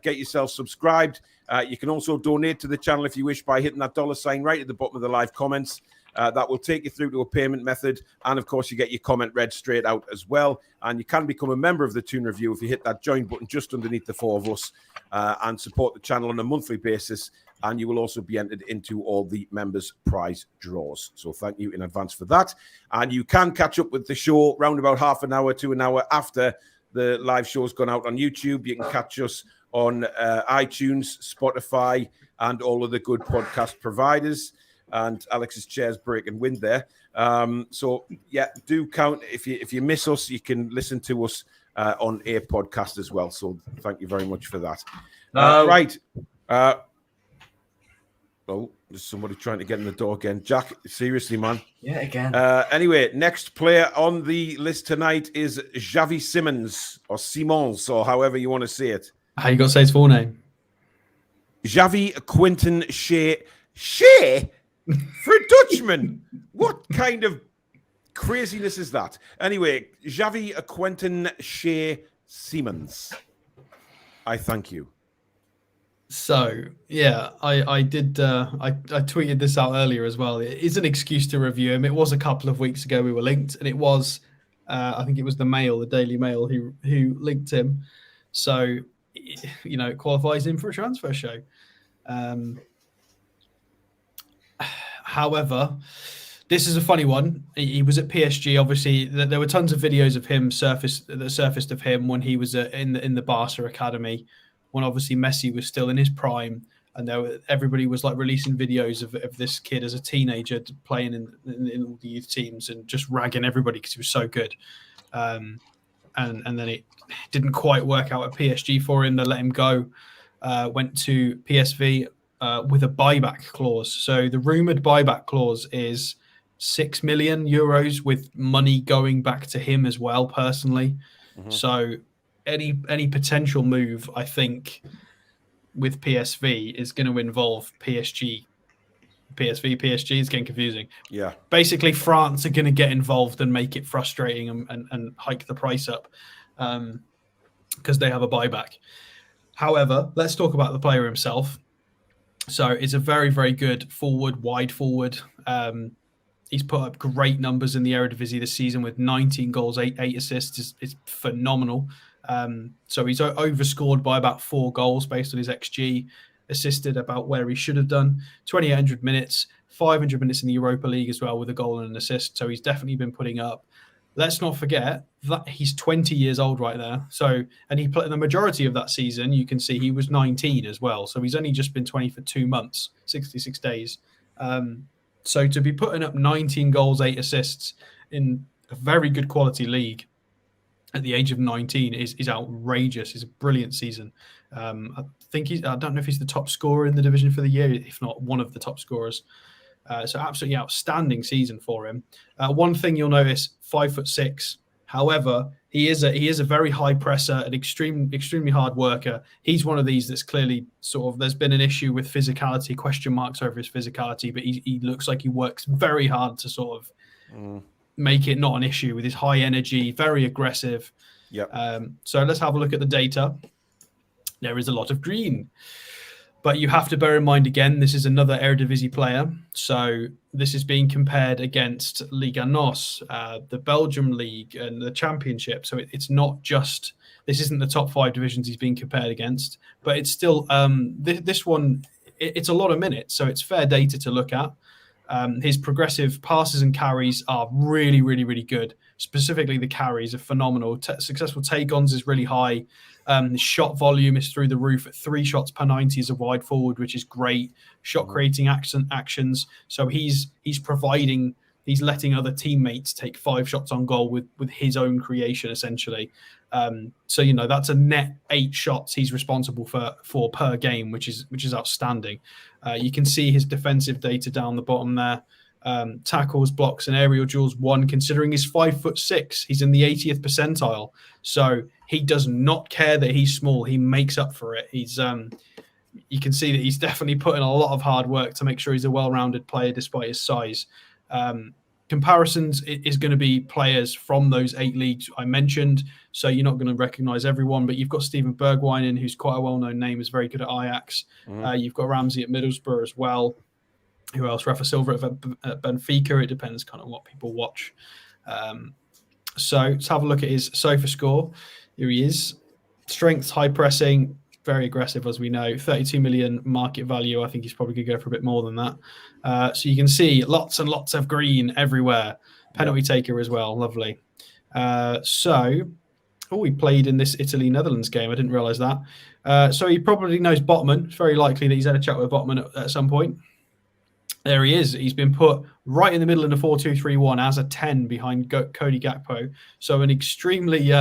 get yourself subscribed. You can also donate to the channel if you wish by hitting that $ right at the bottom of the live comments. That will take you through to a payment method. And, of course, you get your comment read straight out as well. And you can become a member of the Toon Review if you hit that join button just underneath the four of us and support the channel on a monthly basis. And you will also be entered into all the members' prize draws. So thank you in advance for that. And you can catch up with the show round about half an hour to an hour after the live show's gone out on YouTube. You can catch us on iTunes, Spotify, and all of the good podcast providers. And Alex's chair's breaking wind there. So, yeah, do count. If you miss us, you can listen to us on a podcast as well. So thank you very much for that. Right. Oh, there's somebody trying to get in the door again. Jack, seriously, man. Yeah, again. Anyway, next player on the list tonight is Xavi Simons, or Simons, or however you want to say it. How you got to say his full name? Xavi Quinton Shea. Shea? For a Dutchman? What kind of craziness is that? Anyway, Xavi Quinton Shea Simons. I thank you. So, yeah, I did. I tweeted this out earlier as well. It is an excuse to review him. It was a couple of weeks ago we were linked, and it was, I think it was the Mail, the Daily Mail, who linked him. So, you know, it qualifies him for a transfer show. However, this is a funny one. He was at PSG. Obviously, there were tons of videos of him that surfaced of him when he was in the Barca academy, when obviously Messi was still in his prime, and everybody was like releasing videos of this kid as a teenager playing in all the youth teams and just ragging everybody because he was so good. And then it didn't quite work out at PSG for him. They let him go. Went to PSV with a buyback clause. So the rumored buyback clause is €6 million with money going back to him as well personally. Mm-hmm. So any potential move, I think, with PSV is going to involve PSG. PSG is getting confusing. Yeah. Basically, France are going to get involved and make it frustrating and hike the price up because they have a buyback. However, let's talk about the player himself. So it's a very, very good wide forward. He's put up great numbers in the Eredivisie this season with 19 goals, 8 assists. It's phenomenal. So he's overscored by about 4 goals based on his XG, assisted about where he should have done. 2,800 minutes, 500 minutes in the Europa League as well with a goal and an assist. So he's definitely been putting up. Let's not forget that he's 20 years old right there. So, and he played the majority of that season. You can see he was 19 as well. So he's only just been 20 for 2 months, 66 days. So to be putting up 19 goals, 8 assists in a very good quality league at the age of 19 is outrageous. It's a brilliant season. I don't know if he's the top scorer in the division for the year, if not one of the top scorers. So absolutely outstanding season for him. One thing you'll notice, 5'6". However, he is a very high presser, an extremely hard worker. He's one of these that's clearly sort of, there's been an issue with physicality, question marks over his physicality, but he looks like he works very hard to sort of make it not an issue with his high energy, very aggressive. Yeah. So let's have a look at the data. There is a lot of green. But you have to bear in mind, again, this is another Eredivisie player. So this is being compared against Liga NOS, the Belgium League and the Championship. So it's not just, this isn't the top 5 divisions he's being compared against, but it's still, this one, it's a lot of minutes. So it's fair data to look at. His progressive passes and carries are really, really, really good. Specifically, the carries are phenomenal. Successful take-ons is really high. The shot volume is through the roof at 3 shots per 90 as a wide forward, which is great. Shot creating actions. So he's providing He's letting other teammates take 5 shots on goal with his own creation, essentially. So that's a net 8 shots he's responsible for per game, which is outstanding. You can see his defensive data down the bottom there. Tackles, blocks, and aerial duels won. Considering he's 5'6", he's in the 80th percentile. So he does not care that he's small. He makes up for it. He's you can see that he's definitely put in a lot of hard work to make sure he's a well-rounded player despite his size. Comparisons is going to be players from those 8 leagues I mentioned, so you're not going to recognise everyone, but you've got Steven Bergwijn, who's quite a well-known name, is very good at Ajax. You've got Ramsey at Middlesbrough as well. Who else? Rafa Silva at Benfica. It depends kind of what people watch. So let's have a look at his SOFA score. Here he is. Strength, high pressing, very aggressive, as we know. 32 million market value. I think he's probably going to go for a bit more than that. So you can see lots and lots of green everywhere. Penalty taker as well. Lovely. He played in this Italy-Netherlands game. I didn't realise that. So he probably knows Botman. It's very likely that he's had a chat with Botman at some point. There he is. He's been put right in the middle in the 4-2-3-1 as a 10 behind Cody Gakpo. So an extremely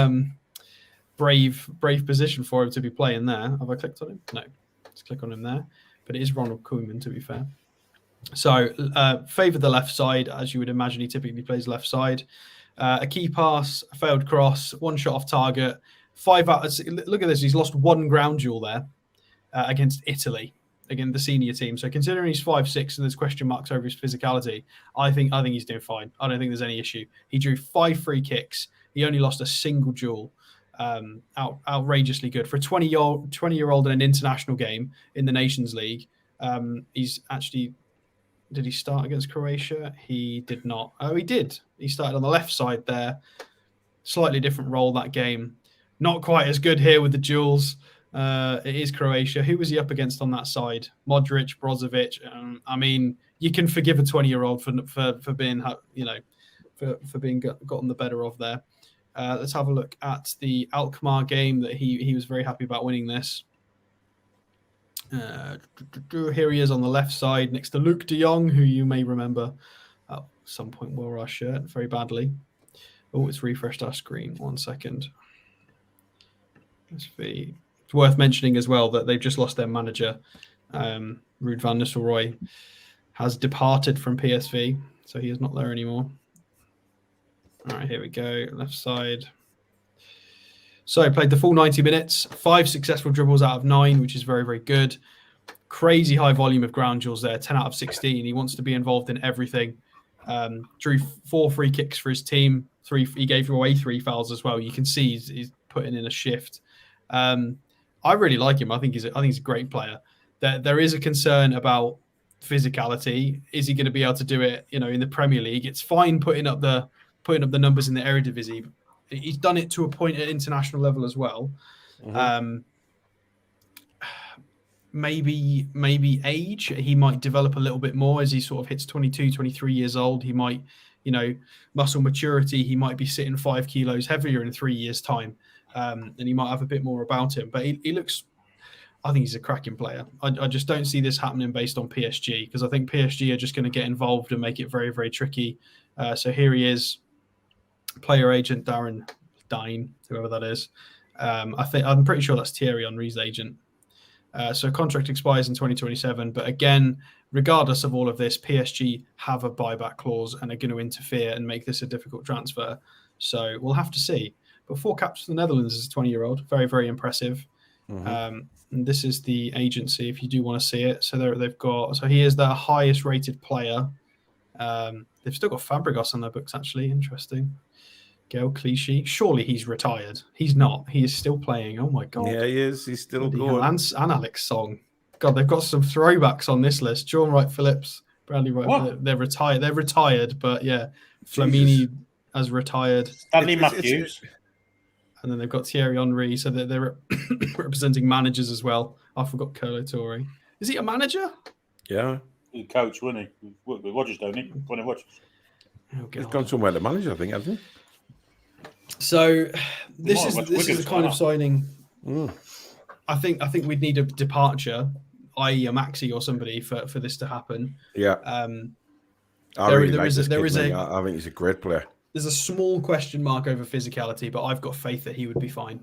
brave position for him to be playing there. Have I clicked on him? No. Let's click on him there. But it is Ronald Koeman, to be fair. So favoured the left side, as you would imagine he typically plays left side. A key pass, a failed cross, 1 shot off target. 5 out. Look at this. He's lost 1 ground duel there against Italy. Again, the senior team. So considering he's 5'6" and there's question marks over his physicality, I think he's doing fine. I don't think there's any issue. He drew 5 free kicks. He only lost a single duel. Outrageously good for a 20-year-old in an international game in the Nations League. He's actually. Did he start against Croatia? He did not. Oh, he did. He started on the left side there. Slightly different role that game. Not quite as good here with the duels. It is Croatia. Who was he up against on that side? Modric, Brozovic. I mean, you can forgive a 20-year-old for being, for being gotten the better of there. Let's have a look at the Alkmaar game that he was very happy about winning this. Here he is on the left side next to Luke de Jong, who you may remember at some point wore our shirt very badly. Oh, it's refreshed our screen. 1 second. Let's see. It's worth mentioning as well that they've just lost their manager. Ruud van Nistelrooy has departed from PSV, so he is not there anymore. All right, here we go. Left side. So he played the full 90 minutes, 5 successful dribbles out of 9, which is very, very good. Crazy high volume of ground duels there, 10 out of 16. He wants to be involved in everything. Drew 4 free kicks for his team. He gave away 3 fouls as well. You can see he's putting in a shift. I really like him. I think he's a great player. There is a concern about physicality. Is he going to be able to do it? In the Premier League, it's fine putting up the numbers in the Eredivisie. He's done it to a point at international level as well. Mm-hmm. Maybe age. He might develop a little bit more as he sort of hits 22, 23 years old. He might, muscle maturity. He might be sitting 5 kilos heavier in 3 years' time. And he might have a bit more about him. But he looks, I think he's a cracking player. I just don't see this happening based on PSG, because I think PSG are just going to get involved and make it very, very tricky. So here he is, player agent Darren Dine, whoever that is. I'm pretty sure that's Thierry Henry's agent. So contract expires in 2027. But again, regardless of all of this, PSG have a buyback clause and are going to interfere and make this a difficult transfer. So we'll have to see. But 4 caps for the Netherlands as a 20-year-old. Very, very impressive. Mm-hmm. And this is the agency, if you do want to see it. So he is their highest rated player. They've still got Fabregas on their books, actually. Interesting. Gael Clichy. Surely he's retired. He's not. He is still playing. Oh, my God. Yeah, he is. He's still going. And Alex Song. God, they've got some throwbacks on this list. John Wright Phillips, Bradley Wright. They're retired. They're retired, but yeah. Flamini has retired. Stanley Matthews. And then they've got Thierry Henry, so they're representing managers as well. I forgot Kolo Touré. Is he a manager? Yeah. He's a coach, wasn't he? He worked with Rodgers, don't he? One of Rodgers. He's gone somewhere to manage, I think, hasn't he? So this is the kind of signing. I think we'd need a departure, i.e. a Maxi or somebody for this to happen. Yeah. I really like this kid. I think he's a great player. There's a small question mark over physicality, but I've got faith that he would be fine.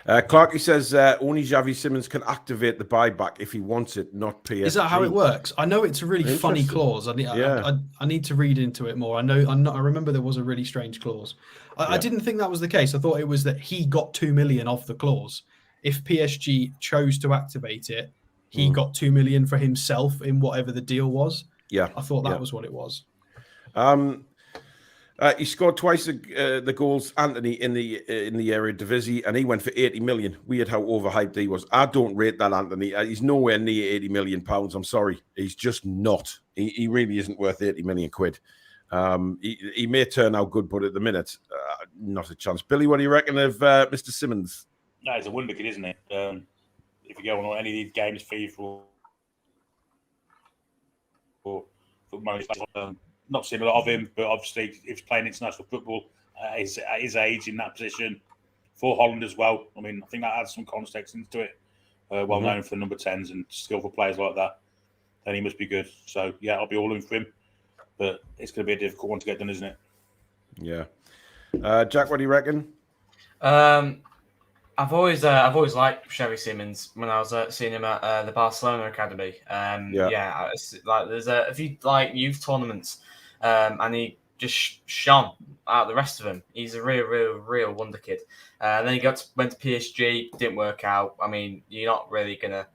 Clarky says only Xavi Simons can activate the buyback if he wants it, not PSG. Is that how it works? I know it's a really funny clause. I need to read into it more. I remember there was a really strange clause. I didn't think that was the case. I thought it was that he got 2 million off the clause. If PSG chose to activate it, he got 2 million for himself in whatever the deal was. Yeah, I thought that was what it was. He scored twice the goals, Anthony, in the Eredivisie, and he went for 80 million. Weird how overhyped he was. I don't rate that, Anthony. He's nowhere near 80 million pounds. I'm sorry, he's just not. He really isn't worth 80 million quid. He may turn out good, but at the minute, not a chance. Billy, what do you reckon of Mr. Simons? No, he's a wonder kid, isn't it? If you go on any of these games, FIFA or most. Not seen a lot of him, but obviously he's playing international football at his age in that position for Holland as well. I mean, I think that adds some context into it. Well known for number 10s and skillful players like that. Then he must be good. So yeah, I'll be all in for him. But it's going to be a difficult one to get done, isn't it? Yeah. Jack, what do you reckon? I've always liked Xavi Simons when I was seeing him at the Barcelona academy. There's a few youth tournaments, and he just shone out the rest of them. He's a real wonder kid. Then he went to PSG, didn't work out. I mean, you're not really gonna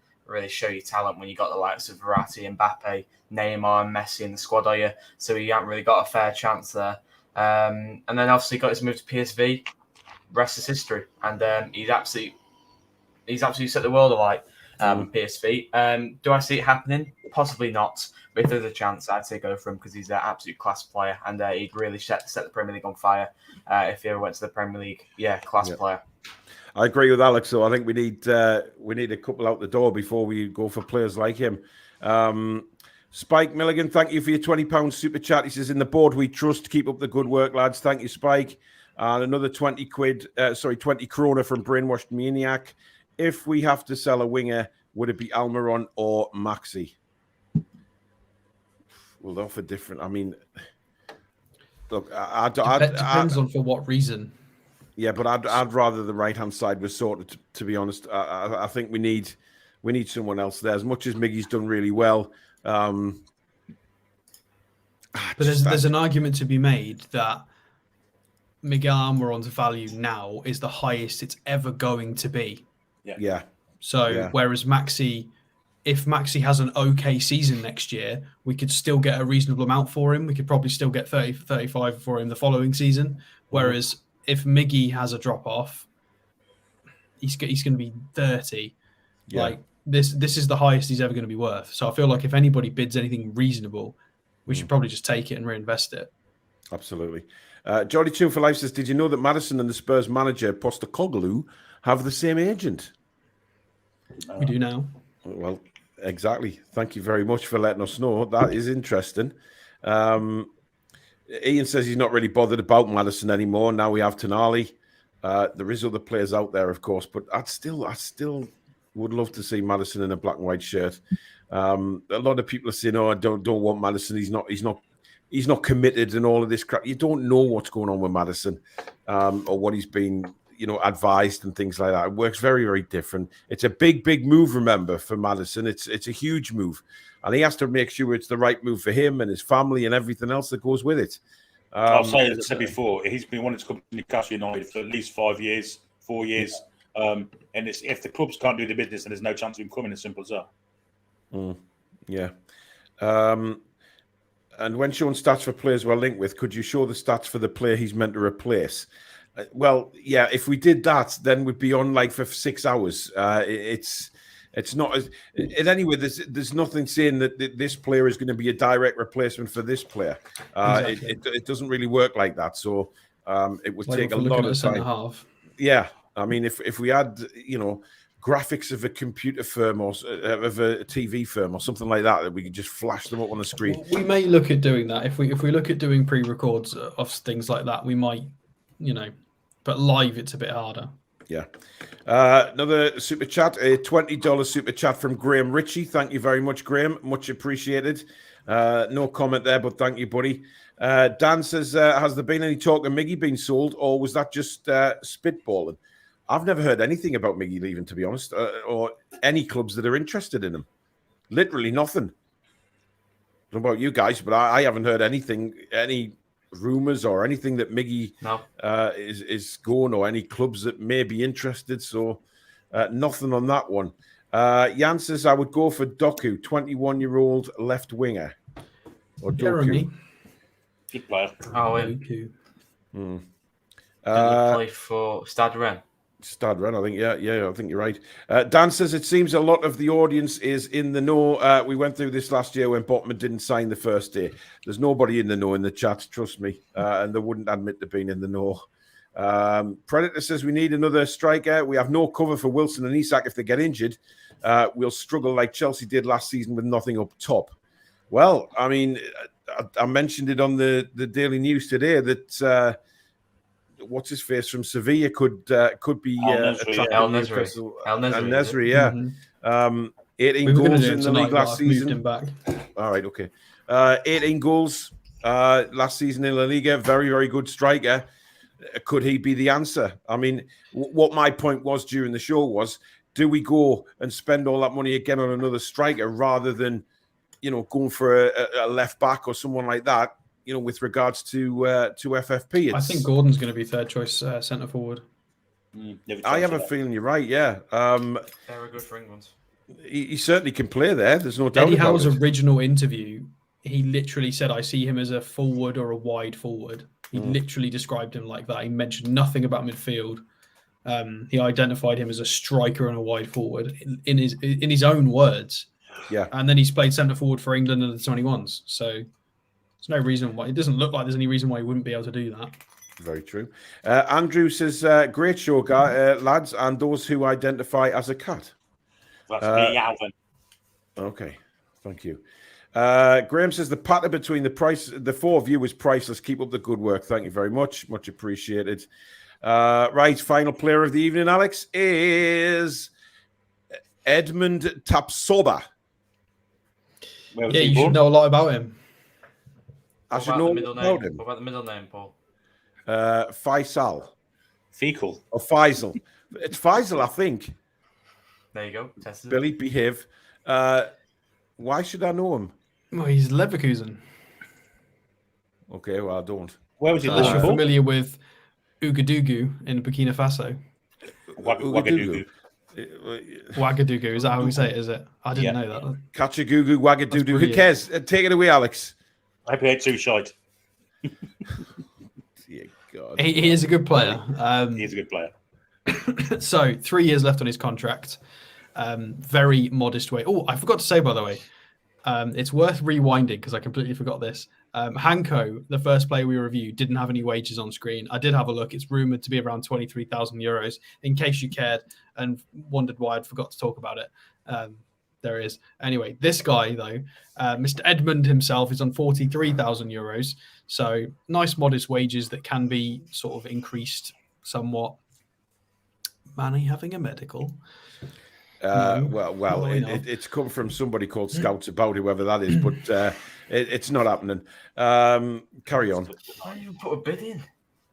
show your talent when you got the likes of Verratti, Mbappe, Neymar, and Messi in the squad, are you? So you haven't really got a fair chance there. And then obviously got his move to PSV. Rest is history, and he's absolutely set the world alight with PSV. Do I see it happening? Possibly not. But if there's a chance, I'd say go for him because he's an absolute class player, and he'd really set the Premier League on fire if he ever went to the Premier League. Yeah, class player. I agree with Alex. So I think we need a couple out the door before we go for players like him. Spike Milligan, thank you for your £20 super chat. He says, in the board we trust. Keep up the good work, lads. Thank you, Spike. And another 20 krona from Brainwashed Maniac. If we have to sell a winger, would it be Almiron or Maxi? Well, they're for different. I mean, look, depends on for what reason. Yeah, but I'd rather the right-hand side was sorted, to be honest. I think we need someone else there. As much as Miggy's done really well. But there's an argument to be made that Miguel Almiron's value now is the highest it's ever going to be. Yeah. So whereas Maxi, if Maxi has an okay season next year, we could still get a reasonable amount for him. We could probably still get 30, 35 for him the following season. Whereas if Miggy has a drop off, he's going to be 30. Yeah. Like this is the highest he's ever going to be worth. So I feel like if anybody bids anything reasonable, we should probably just take it and reinvest it. Absolutely. Jolly Tune for Life says, did you know that Maddison and the Spurs manager, Postecoglou, have the same agent? We do now. Well, exactly. Thank you very much for letting us know. That is interesting. Ian says he's not really bothered about Maddison anymore. Now we have Tonali. There is other players out there, of course, but I still would love to see Maddison in a black and white shirt. A lot of people are saying, "Oh, I don't want Maddison. He's not committed," and all of this crap. You don't know what's going on with Maddison, or what he's been, advised and things like that. It works very, very different. It's a big move, remember, for Maddison. It's a huge move, and he has to make sure it's the right move for him and his family and everything else that goes with it. I'll say, as I said before, he's been wanting to come to Newcastle United for at least 4 years. And if the clubs can't do the business, then there's no chance of him coming. As simple as that. Yeah. And when showing stats for players we're linked with, could you show the stats for the player he's meant to replace? Well, yeah, if we did that, then we'd be on for 6 hours. It's not as... Anyway, there's nothing saying that this player is going to be a direct replacement for this player. Exactly. It doesn't really work like that. So it would take a lot of time. Yeah. I mean, if we had, graphics of a computer firm or of a TV firm or something like that we could just flash them up on the screen. We may look at doing that. If we look at doing pre-records of things like that, we might, but live it's a bit harder. Yeah. Another super chat, a $20 super chat from Graham Ritchie. Thank you very much, Graham. Much appreciated. No comment there, but thank you, buddy. Dan says, has there been any talk of Miggy being sold, or was that just spitballing? I've never heard anything about Miggy leaving, to be honest, or any clubs that are interested in him. Literally nothing. I don't know about you guys, but I haven't heard anything, any rumours or anything that Miggy is going, or any clubs that may be interested. So nothing on that one. Jan says, I would go for Doku, 21-year-old left winger. Or Jeremy. Doku. Good player. Oh, Doku. Didn't he play for Stade Rennes? Stade Rennes, I think. Yeah, I think you're right. Dan says, it seems a lot of the audience is in the know. We went through this last year when Botman didn't sign the first day. There's nobody in the know in the chat, trust me. And they wouldn't admit to being in the know. Predator says, we need another striker. We have no cover for Wilson and Isak if they get injured. We'll struggle like Chelsea did last season with nothing up top. Well, I mean, I mentioned it on the Daily News today that what's his face from Sevilla could be attracting El Newcastle. Nesri, yeah. Mm-hmm. 18 goals in the league last season. Moved him back. All right, okay. 18 goals last season in La Liga. Very, very good striker. Could he be the answer? I mean, what my point was during the show was, do we go and spend all that money again on another striker rather than, going for a left back or someone like that? With regards to FFP, I think Gordon's going to be third choice centre forward. I have a feeling you're right. Yeah, very good for England. He certainly can play there. There's no doubt. Eddie about Howe's it. Original interview, he literally said, "I see him as a forward or a wide forward." He literally described him like that. He mentioned nothing about midfield. He identified him as a striker and a wide forward in his own words. Yeah, and then he's played centre forward for England and the 21s. So. There's no reason why. It doesn't look like there's any reason why he wouldn't be able to do that. Very true. Andrew says, great show, lads, and those who identify as a cat. That's me, Alvin. Okay, thank you. Graham says, the patter between the four of you is priceless. Keep up the good work. Thank you very much. Much appreciated. Right, final player of the evening, Alex, is Edmond Tapsoba. Yeah, you should know a lot about him. I should know about him. What about the middle name, Paul? Faisal. Fecal. Or Faisal. It's Faisal, I think. There you go. Tested Billy, behave. Why should I know him? Well, he's Leverkusen. Okay, well, I don't. Where was he? Unless you're familiar with Ouagadougou in Burkina Faso. Ouagadougou. Ouagadougou, is that how we say it, is it? I didn't know that. Kachagougou, Ouagadougou. Who cares? Take it away, Alex. I played too shite. Dear God. He is a good player. He is a good player. So 3 years left on his contract. Very modest way. Oh, I forgot to say, by the way, it's worth rewinding because I completely forgot this. Hancko, the first player we reviewed, didn't have any wages on screen. I did have a look. It's rumoured to be around €23,000. In case you cared and wondered why I'd forgot to talk about it. There is. Anyway, this guy, though, Mr. Edmond himself is on €43,000. So nice, modest wages that can be sort of increased somewhat. Manny having a medical. It's come from somebody called Scouts About, whoever that is, but it's not happening. Carry on. Why did you put a bid in?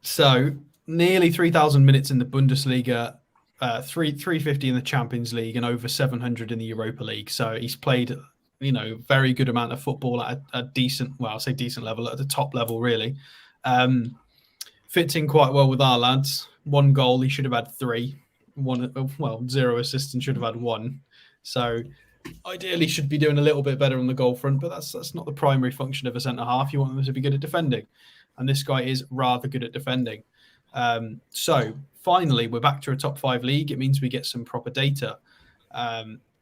So nearly 3,000 minutes in the Bundesliga. 350 in the Champions League and over 700 in the Europa League. So he's played, very good amount of football at a decent, well, I'll say decent level, at the top level, really. Fits in quite well with our lads. 1 goal, he should have had 3. 0 assists and should have had 1. So ideally should be doing a little bit better on the goal front, but that's not the primary function of a centre-half. You want them to be good at defending. And this guy is rather good at defending. So finally, we're back to a top 5 league. It means we get some proper data.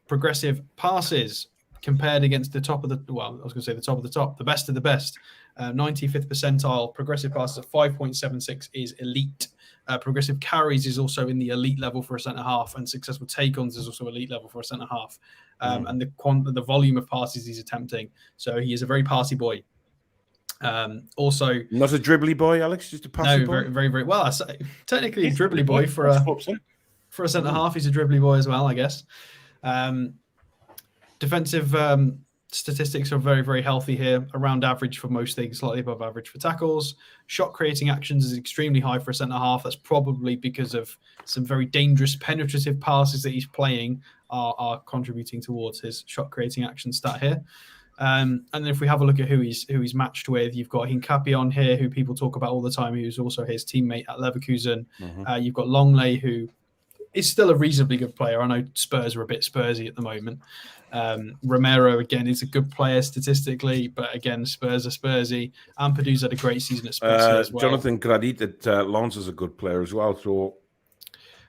Progressive passes compared against the top of the, the best of the best. 95th percentile. Progressive passes at 5.76 is elite. Progressive carries is also in the elite level for a centre-half, and successful take-ons is also elite level for a centre-half. And the volume of passes he's attempting. So he is a very passy boy. Also, not a dribbly boy, Alex, just a passy boy. Very, very, very well. I say technically a dribbly boy for a For a centre-half, he's a dribbly boy as well, I guess. Defensive statistics are very, very healthy here, around average for most things, slightly above average for tackles. Shot creating actions is extremely high for a centre-half. That's probably because of some very dangerous penetrative passes that he's playing are contributing towards his shot creating action stat here. And then if we have a look at who he's matched with, you've got Hincapie on here, who people talk about all the time, who's also his teammate at Leverkusen. You've got Longley, who is still a reasonably good player. I know Spurs are a bit Spursy at the moment. Romero, again, is a good player statistically, but again, Spurs are Spursy. Ampadu's had a great season at Spurs as well. Jonathan Gradit at Lens is a good player as well. So,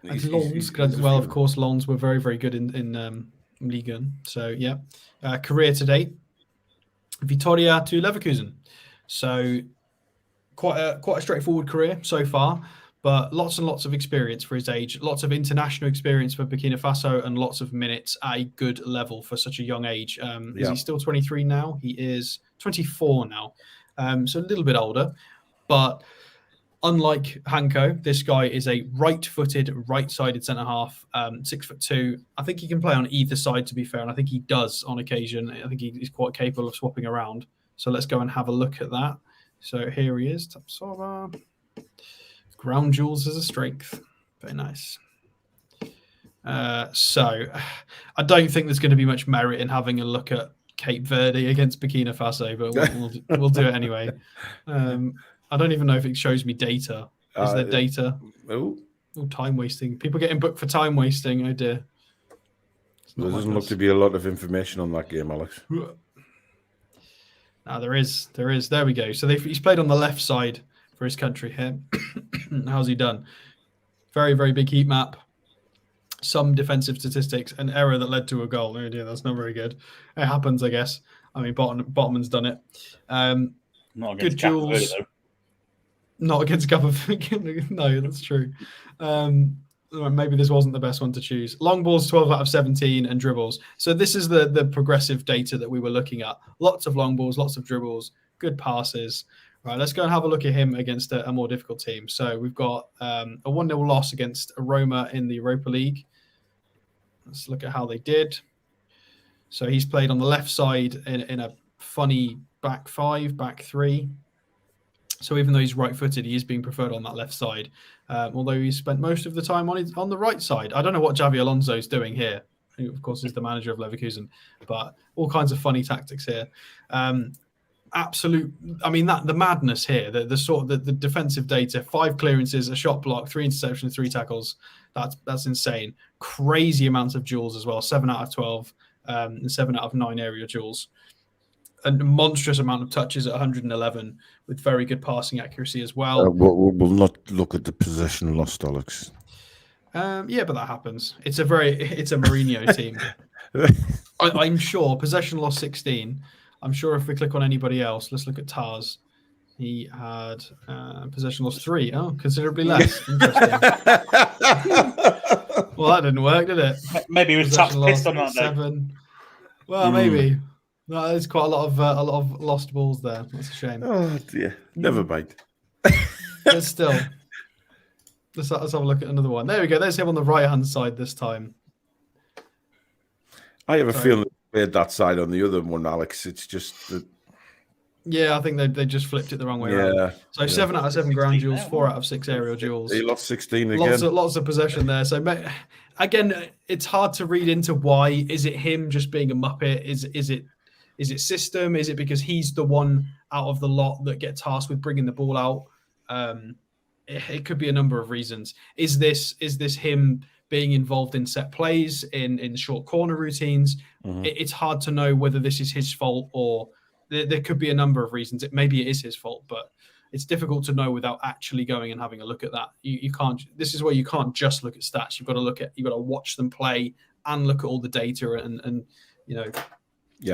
well, of course, Lens were very, very good in Ligue 1. So, yeah. Career to date, Vitoria to Leverkusen. So, quite a straightforward career so far. But lots and lots of experience for his age, lots of international experience for Burkina Faso, and lots of minutes at a good level for such a young age. Is he still 23 now? He is 24 now, so a little bit older. But unlike Hancko, this guy is a right-footed, right-sided centre-half, 6'2". I think he can play on either side, to be fair, and I think he does on occasion. I think he's quite capable of swapping around. So let's go and have a look at that. So here he is, Tapsoba. Ground jewels as a strength. Very nice. So I don't think there's going to be much merit in having a look at Cape Verde against Burkina Faso, but we'll do it anyway. I don't even know if it shows me data. Is there data? Oh, time wasting. People getting booked for time wasting. Oh dear. There doesn't look to be a lot of information on that game, Alex. No, there is. There we go. So he's played on the left side for his country here. How's he done? Very, very big heat map. Some defensive statistics. An error that led to a goal. Oh dear, that's not very good. It happens, I guess. I mean, Botman's done it. Not against good duels. Not against Cup of... No, that's true. Maybe this wasn't the best one to choose. Long balls, 12 out of 17, and dribbles. So this is the progressive data that we were looking at. Lots of long balls, lots of dribbles, good passes. Right, let's go and have a look at him against a more difficult team. So we've got a 1-0 loss against Roma in the Europa League. Let's look at how they did. So he's played on the left side in a funny back 5, back 3. So even though he's right-footed, he is being preferred on that left side. Although he's spent most of the time on the right side. I don't know what Xavi Alonso is doing here. Who, of course, is the manager of Leverkusen. But all kinds of funny tactics here. Absolute. I mean, the madness here, the defensive data: 5 clearances, a shot block, 3 interceptions, 3 tackles. That's insane. Crazy amounts of duels as well: 7 out of 12, and 7 out of 9 area duels. A monstrous amount of touches at 111, with very good passing accuracy as well. We'll not look at the possession lost, Alex. Yeah, but that happens. It's a Mourinho team. I'm sure possession lost 16. I'm sure if we click on anybody else, let's look at Tars. He had possession loss 3. Oh, considerably less. Interesting. Well, that didn't work, did it? Maybe he was pissed on that 7. Well, maybe. No, there's quite a lot of lost balls there. That's a shame. Oh dear. Never mind. But still, let's have a look at another one. There we go. There's him on the right-hand side this time. I have a feeling they played that side on the other one, Alex. It's just that. Yeah, I think they just flipped it the wrong way around. So 7 out of 7 ground duels, 4 out of 6 aerial duels. He lost 16 again. Lots of possession there. So again, it's hard to read into why. Is it him just being a muppet? Is it system? Is it because he's the one out of the lot that get tasked with bringing the ball out? It could be a number of reasons. Is this him being involved in set plays, in short corner routines? It's hard to know whether this is his fault or there could be a number of reasons. Maybe it is his fault, but it's difficult to know without actually going and having a look at that. You can't. This is where you can't just look at stats. You've got to watch them play and look at all the data and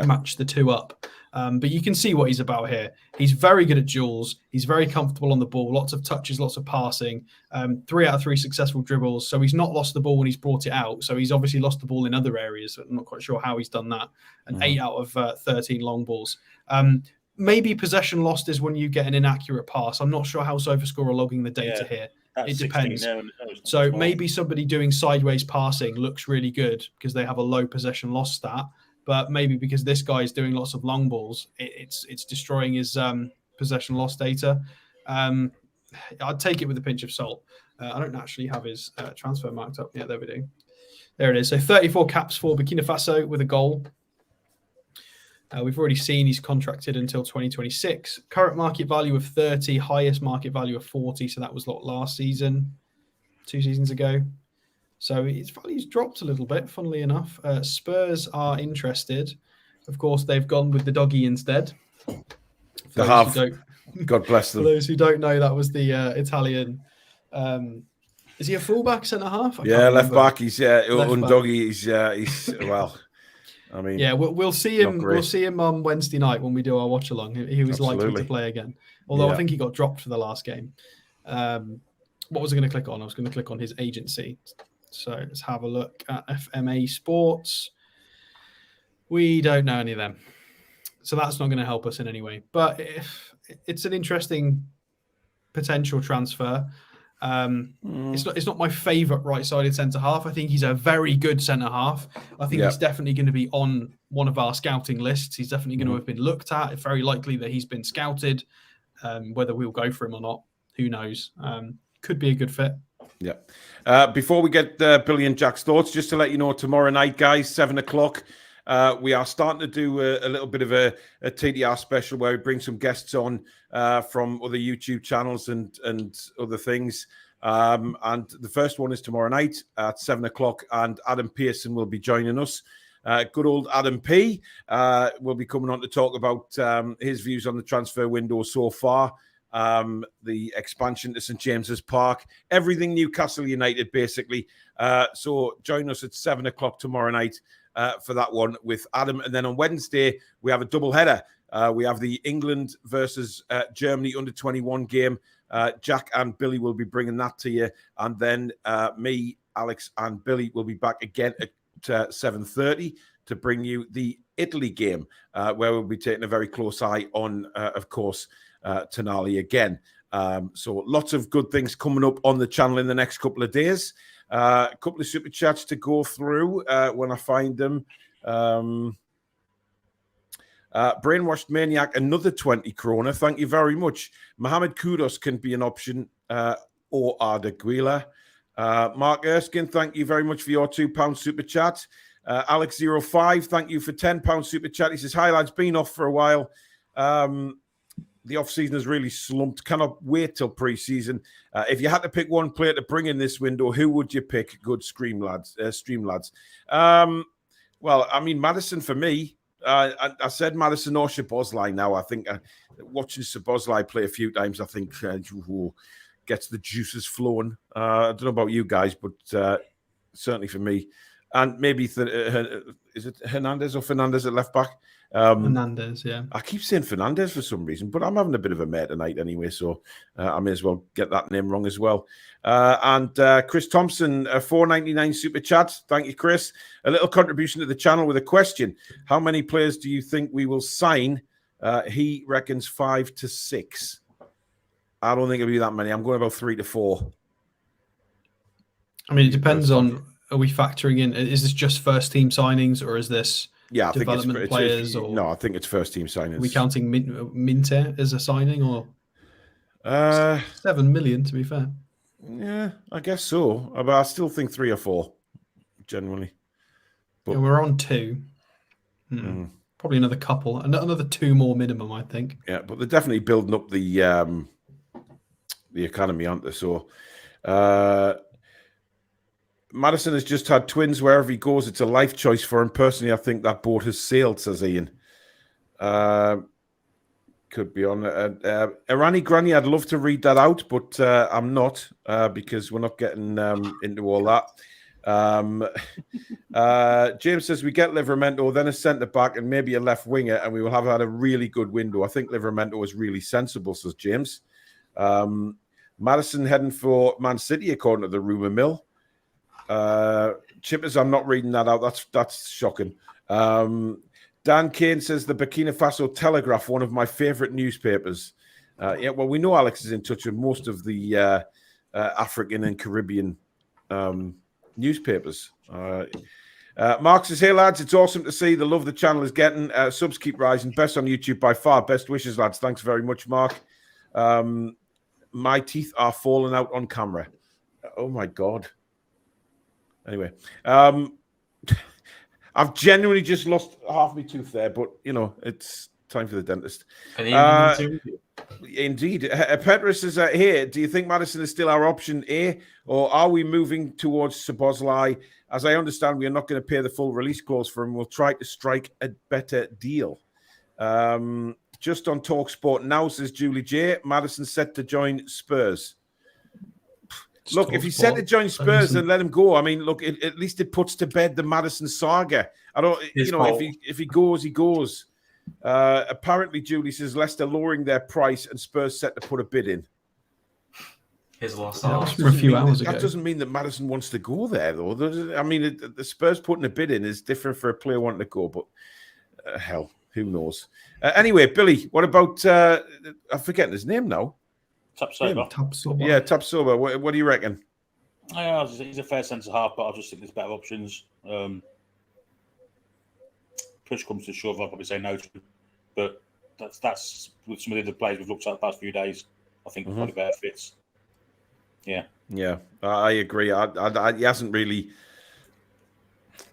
match the two up. But you can see what he's about here. He's very good at duels. He's very comfortable on the ball. Lots of touches, lots of passing. 3 out of 3 successful dribbles. So he's not lost the ball when he's brought it out. So he's obviously lost the ball in other areas. I'm not quite sure how he's done that. And 8 out of 13 long balls. Maybe possession lost is when you get an inaccurate pass. I'm not sure how SofaScore are logging the data here. It depends. So maybe somebody doing sideways passing looks really good because they have a low possession loss stat, but maybe because this guy is doing lots of long balls, it's destroying his possession loss data. I'd take it with a pinch of salt. I don't actually have his transfer marked up. Yeah, there we do. There it is. So 34 caps for Burkina Faso with a goal. We've already seen he's contracted until 2026. Current market value of 30, highest market value of 40. So that was last season, 2 seasons ago. So his value's dropped a little bit, funnily enough. Spurs are interested. Of course, they've gone with the doggy instead. God bless them. For those who don't know, that was the Italian. Is he a fullback, centre half? Yeah, left back. He's Undoggy. He's well. I mean, yeah, we'll see him. We'll see him on Wednesday night when we do our watch along. He was likely to play again, although I think he got dropped for the last game. What was I going to click on? I was going to click on his agency. So let's have a look at FMA Sports. We don't know any of them, so that's not going to help us in any way. But it's an interesting potential transfer. It's not my favourite right-sided centre-half. I think he's a very good centre-half. I think he's definitely going to be on one of our scouting lists. He's definitely going to have been looked at. It's very likely that he's been scouted. Whether we'll go for him or not, who knows? Could be a good fit. Yeah. Before we get Billy and Jack's thoughts, just to let you know, tomorrow night, guys, 7:00, we are starting to do a little bit of a TDR special where we bring some guests on from other YouTube channels and other things. And the first one is tomorrow night at 7:00, and Adam Pearson will be joining us. Good old Adam P will be coming on to talk about his views on the transfer window so far, the expansion to St James's Park, everything Newcastle United, basically. So join us at 7:00 tomorrow night for that one with Adam. And then on Wednesday, we have a double header. We have the England versus Germany under-21 game. Jack and Billy will be bringing that to you. And then me, Alex, and Billy will be back again at 7:30 to bring you the Italy game, where we'll be taking a very close eye on, of course, Tonali again. So lots of good things coming up on the channel in the next couple of days. A couple of super chats to go through when I find them. Brainwashed Maniac, another 20 krona. Thank you very much. Mohamed Kudos can be an option, or Arda Guila. Mark Erskine, thank you very much for your £2 super chat. Alex05, thank you for £10 super chat. He says, hi lads, been off for a while. The off-season has really slumped. Cannot wait till pre-season. If you had to pick one player to bring in this window, who would you pick? Good stream lads. Well, I mean, Maddison for me. I said Maddison or Szoboszlai now. I think watching Szoboszlai play a few times, I think gets the juices flowing. I don't know about you guys, but certainly for me. And maybe, is it Hernandez or Fernandez at left back? Hernandez, yeah. I keep saying Fernandez for some reason, but I'm having a bit of a mare tonight anyway, so I may as well get that name wrong as well. And Chris Thompson, a $4.99 super chat. Thank you, Chris. A little contribution to the channel with a question. How many players do you think we will sign? He reckons 5 to 6. I don't think it'll be that many. I'm going about 3 to 4. I mean, it depends on, are we factoring in, is this just first team signings or is this development players? No, I think it's first team signings. Are we counting Minte as a signing or 7 million, to be fair? Yeah, I guess so. But I still think 3 or 4, generally. But, yeah, we're on 2. Probably another couple, another 2 more minimum, I think. Yeah, but they're definitely building up the academy, aren't they? So, Maddison has just had twins. Wherever he goes, it's a life choice for him. Personally, I think that boat has sailed, says Ian. Could be on. Irani Granny, I'd love to read that out, but I'm not because we're not getting into all that. James says we get Livramento, then a centre-back and maybe a left winger, and we will have had a really good window. I think Livramento is really sensible, says James. Madison heading for Man City, according to the rumour mill. Chippers, I'm not reading that out. That's shocking. Dan Kane says the Burkina Faso Telegraph, one of my favourite newspapers. Yeah, well, we know Alex is in touch with most of the African and Caribbean newspapers. Mark says, hey lads, it's awesome to see the love the channel is getting. Subs keep rising. Best on YouTube by far. Best wishes, lads. Thanks very much, Mark. My teeth are falling out on camera. Oh my God. Anyway, I've genuinely just lost half my tooth there, but it's time for the dentist. Indeed. Petrus is here. Do you think Maddison is still our option A, or are we moving towards Szoboszlai? As I understand, we are not going to pay the full release clause for him. We'll try to strike a better deal. Just on TalkSport now, says Julie J. Maddison set to join Spurs. Look, if he said to join Spurs, then let him go. I mean, look, at least it puts to bed the Maddison saga. I don't, if he goes, he goes. Apparently, Julie says Leicester lowering their price and Spurs set to put a bid in. His loss for a few hours ago. That doesn't mean that Maddison wants to go there, though. I mean, the Spurs putting a bid in is different for a player wanting to go, but hell, who knows? Anyway, Billy, what about? I'm forgetting his name now. Tapsoba. Yeah, Tapsoba. What do you reckon? Yeah, he's a fair centre half, but I just think there's better options. Push comes to shove, I'll probably say no to him. But that's with some of the other players we've looked at the past few days. I think probably better fits. Yeah, I agree. He hasn't really.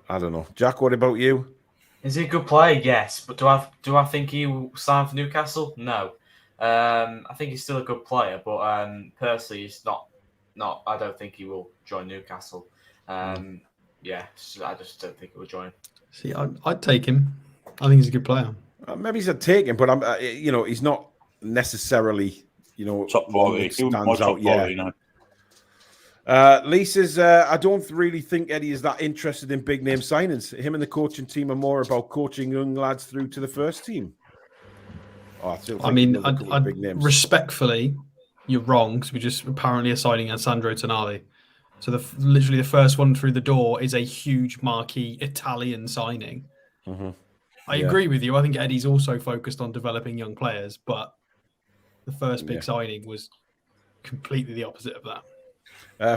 I don't know, Jack. What about you? Is he a good player? Yes, but do I think he will sign for Newcastle? No. I think he's still a good player, but personally, he's not. I don't think he will join Newcastle. Yeah, so I just don't think he will join. See, I'd take him. I think he's a good player. Maybe he's a take him, but I'm. He's not necessarily. Top quality. Stands out. Lee says, I don't really think Eddie is that interested in big name signings. Him and the coaching team are more about coaching young lads through to the first team. Respectfully, you're wrong, because we just apparently are signing Sandro Tonali. So literally the first one through the door is a huge marquee Italian signing. I agree with you. I think Eddie's also focused on developing young players, but the first big signing was completely the opposite of that.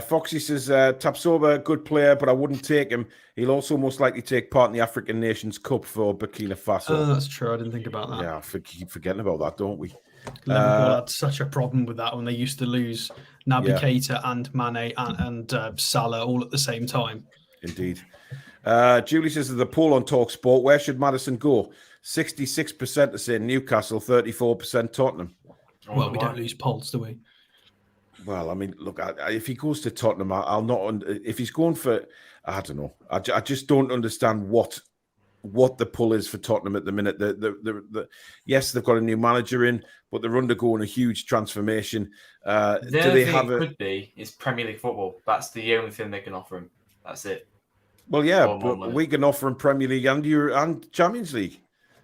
Foxy says, Tapsoba, good player, but I wouldn't take him. He'll also most likely take part in the African Nations Cup for Burkina Faso. That's true. I didn't think about that. Yeah, keep forgetting about that, don't we? Liverpool had such a problem with that when they used to lose Naby Keita and Mane and Salah all at the same time. Indeed. Julie says, the poll on TalkSport, where should Maddison go? 66% are saying Newcastle, 34% Tottenham. Well, we don't lose polls, do we? Well, I mean, look, if he goes to Tottenham, I'll not. If he's going for, I don't know. I just don't understand what the pull is for Tottenham at the minute. Yes, they've got a new manager in, but they're undergoing a huge transformation. Could be is Premier League football. That's the only thing they can offer him. That's it. Well, yeah, but we can offer him Premier League and Champions League.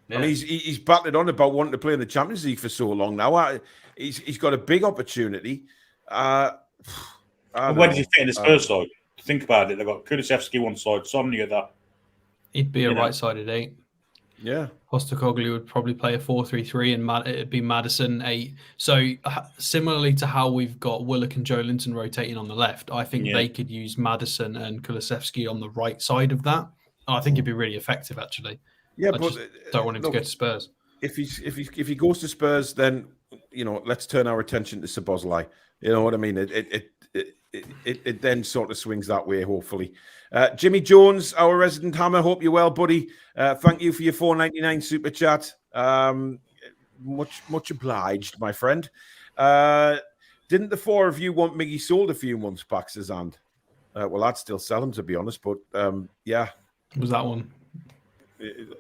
Yeah. I mean, he's batted on about wanting to play in the Champions League for so long now. He's got a big opportunity. Where does he fit in the Spurs side? Think about it. They've got Kulusevski one side, Somni at that. He'd be a right-sided 8. Yeah. Postecoglou would probably play a 4-3-3 and it'd be Maddison 8. So similarly to how we've got Willock and Joe Linton rotating on the left, I think they could use Maddison and Kulusevski on the right side of that. I think it'd be really effective, actually. Yeah, but don't want him to go to Spurs. If he goes to Spurs, then let's turn our attention to Szoboszlai. You know what I mean? It then sort of swings that way, hopefully. Jimmy Jones, our resident hammer. Hope you're well, buddy. Thank you for your $4.99 super chat. Much obliged, my friend. Didn't the four of you want Miggy sold a few months back, says And? Well, I'd still sell him, to be honest, but yeah. Was that one?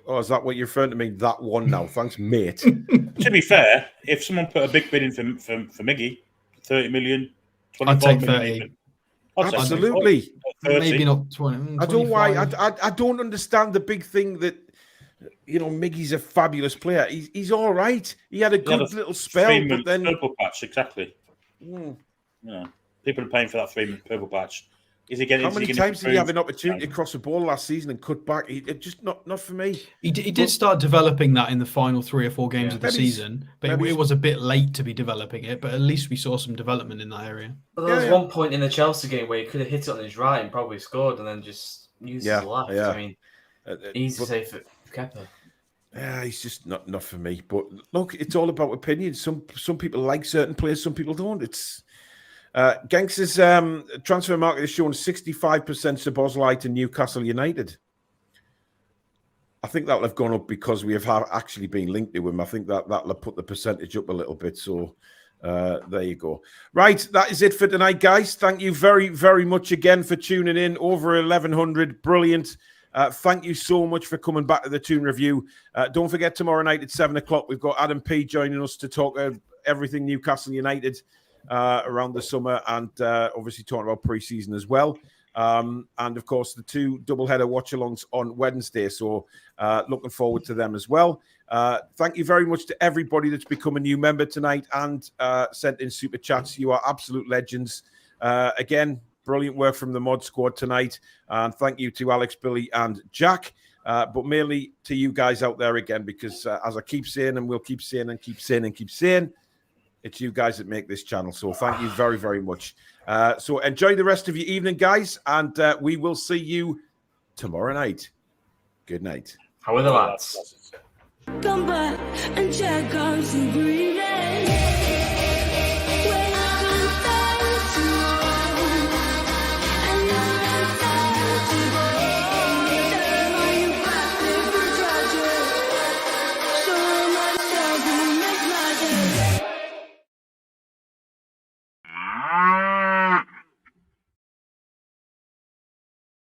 Oh, is that what you're referring to me? That one now. Thanks, mate. To be fair, if someone put a big bid in for Miggy, 30 million, 25 I'd take million. 30. Absolutely. 30. Maybe not 20. I don't why. I don't understand the big thing that Miggy's a fabulous player. He's all right. He had a good little spell, but then purple patch exactly. Yeah, people are paying for that 3-month purple patch. Is he getting? How many times did he have an opportunity to cross the ball last season and cut back? It just not for me. He did start developing that in the final 3 or 4 games of the season, but it was a bit late to be developing it. But at least we saw some development in that area. But there was one point in the Chelsea game where he could have hit it on his right and probably scored, and then just used his left. I mean, easy to say for Kepa. Yeah, he's just not for me. But look, it's all about opinion. Some people like certain players, some people don't. It's Genks's transfer market is showing 65% Szoboszlai to Newcastle United. I think that'll have gone up because we have actually been linked to him. I think that'll have put the percentage up a little bit. So there you go. Right, that is it for tonight, guys. Thank you very, very much again for tuning in. Over 1,100. Brilliant. Thank you so much for coming back to the Toon Review. Don't forget, tomorrow night at 7 o'clock, we've got Adam P joining us to talk everything Newcastle United around the summer, and obviously talking about pre-season as well. And of course, the 2 double-header watch-alongs on Wednesday. So looking forward to them as well. Thank you very much to everybody that's become a new member tonight and sent in super chats. You are absolute legends. Again, brilliant work from the mod squad tonight. And thank you to Alex, Billy, and Jack. But mainly to you guys out there again, because as I keep saying, and we'll keep saying and keep saying and keep saying, it's you guys that make this channel. So thank you very, very much. So enjoy the rest of your evening, guys. And we will see you tomorrow night. Good night. How are the lads? Come back and check out some green.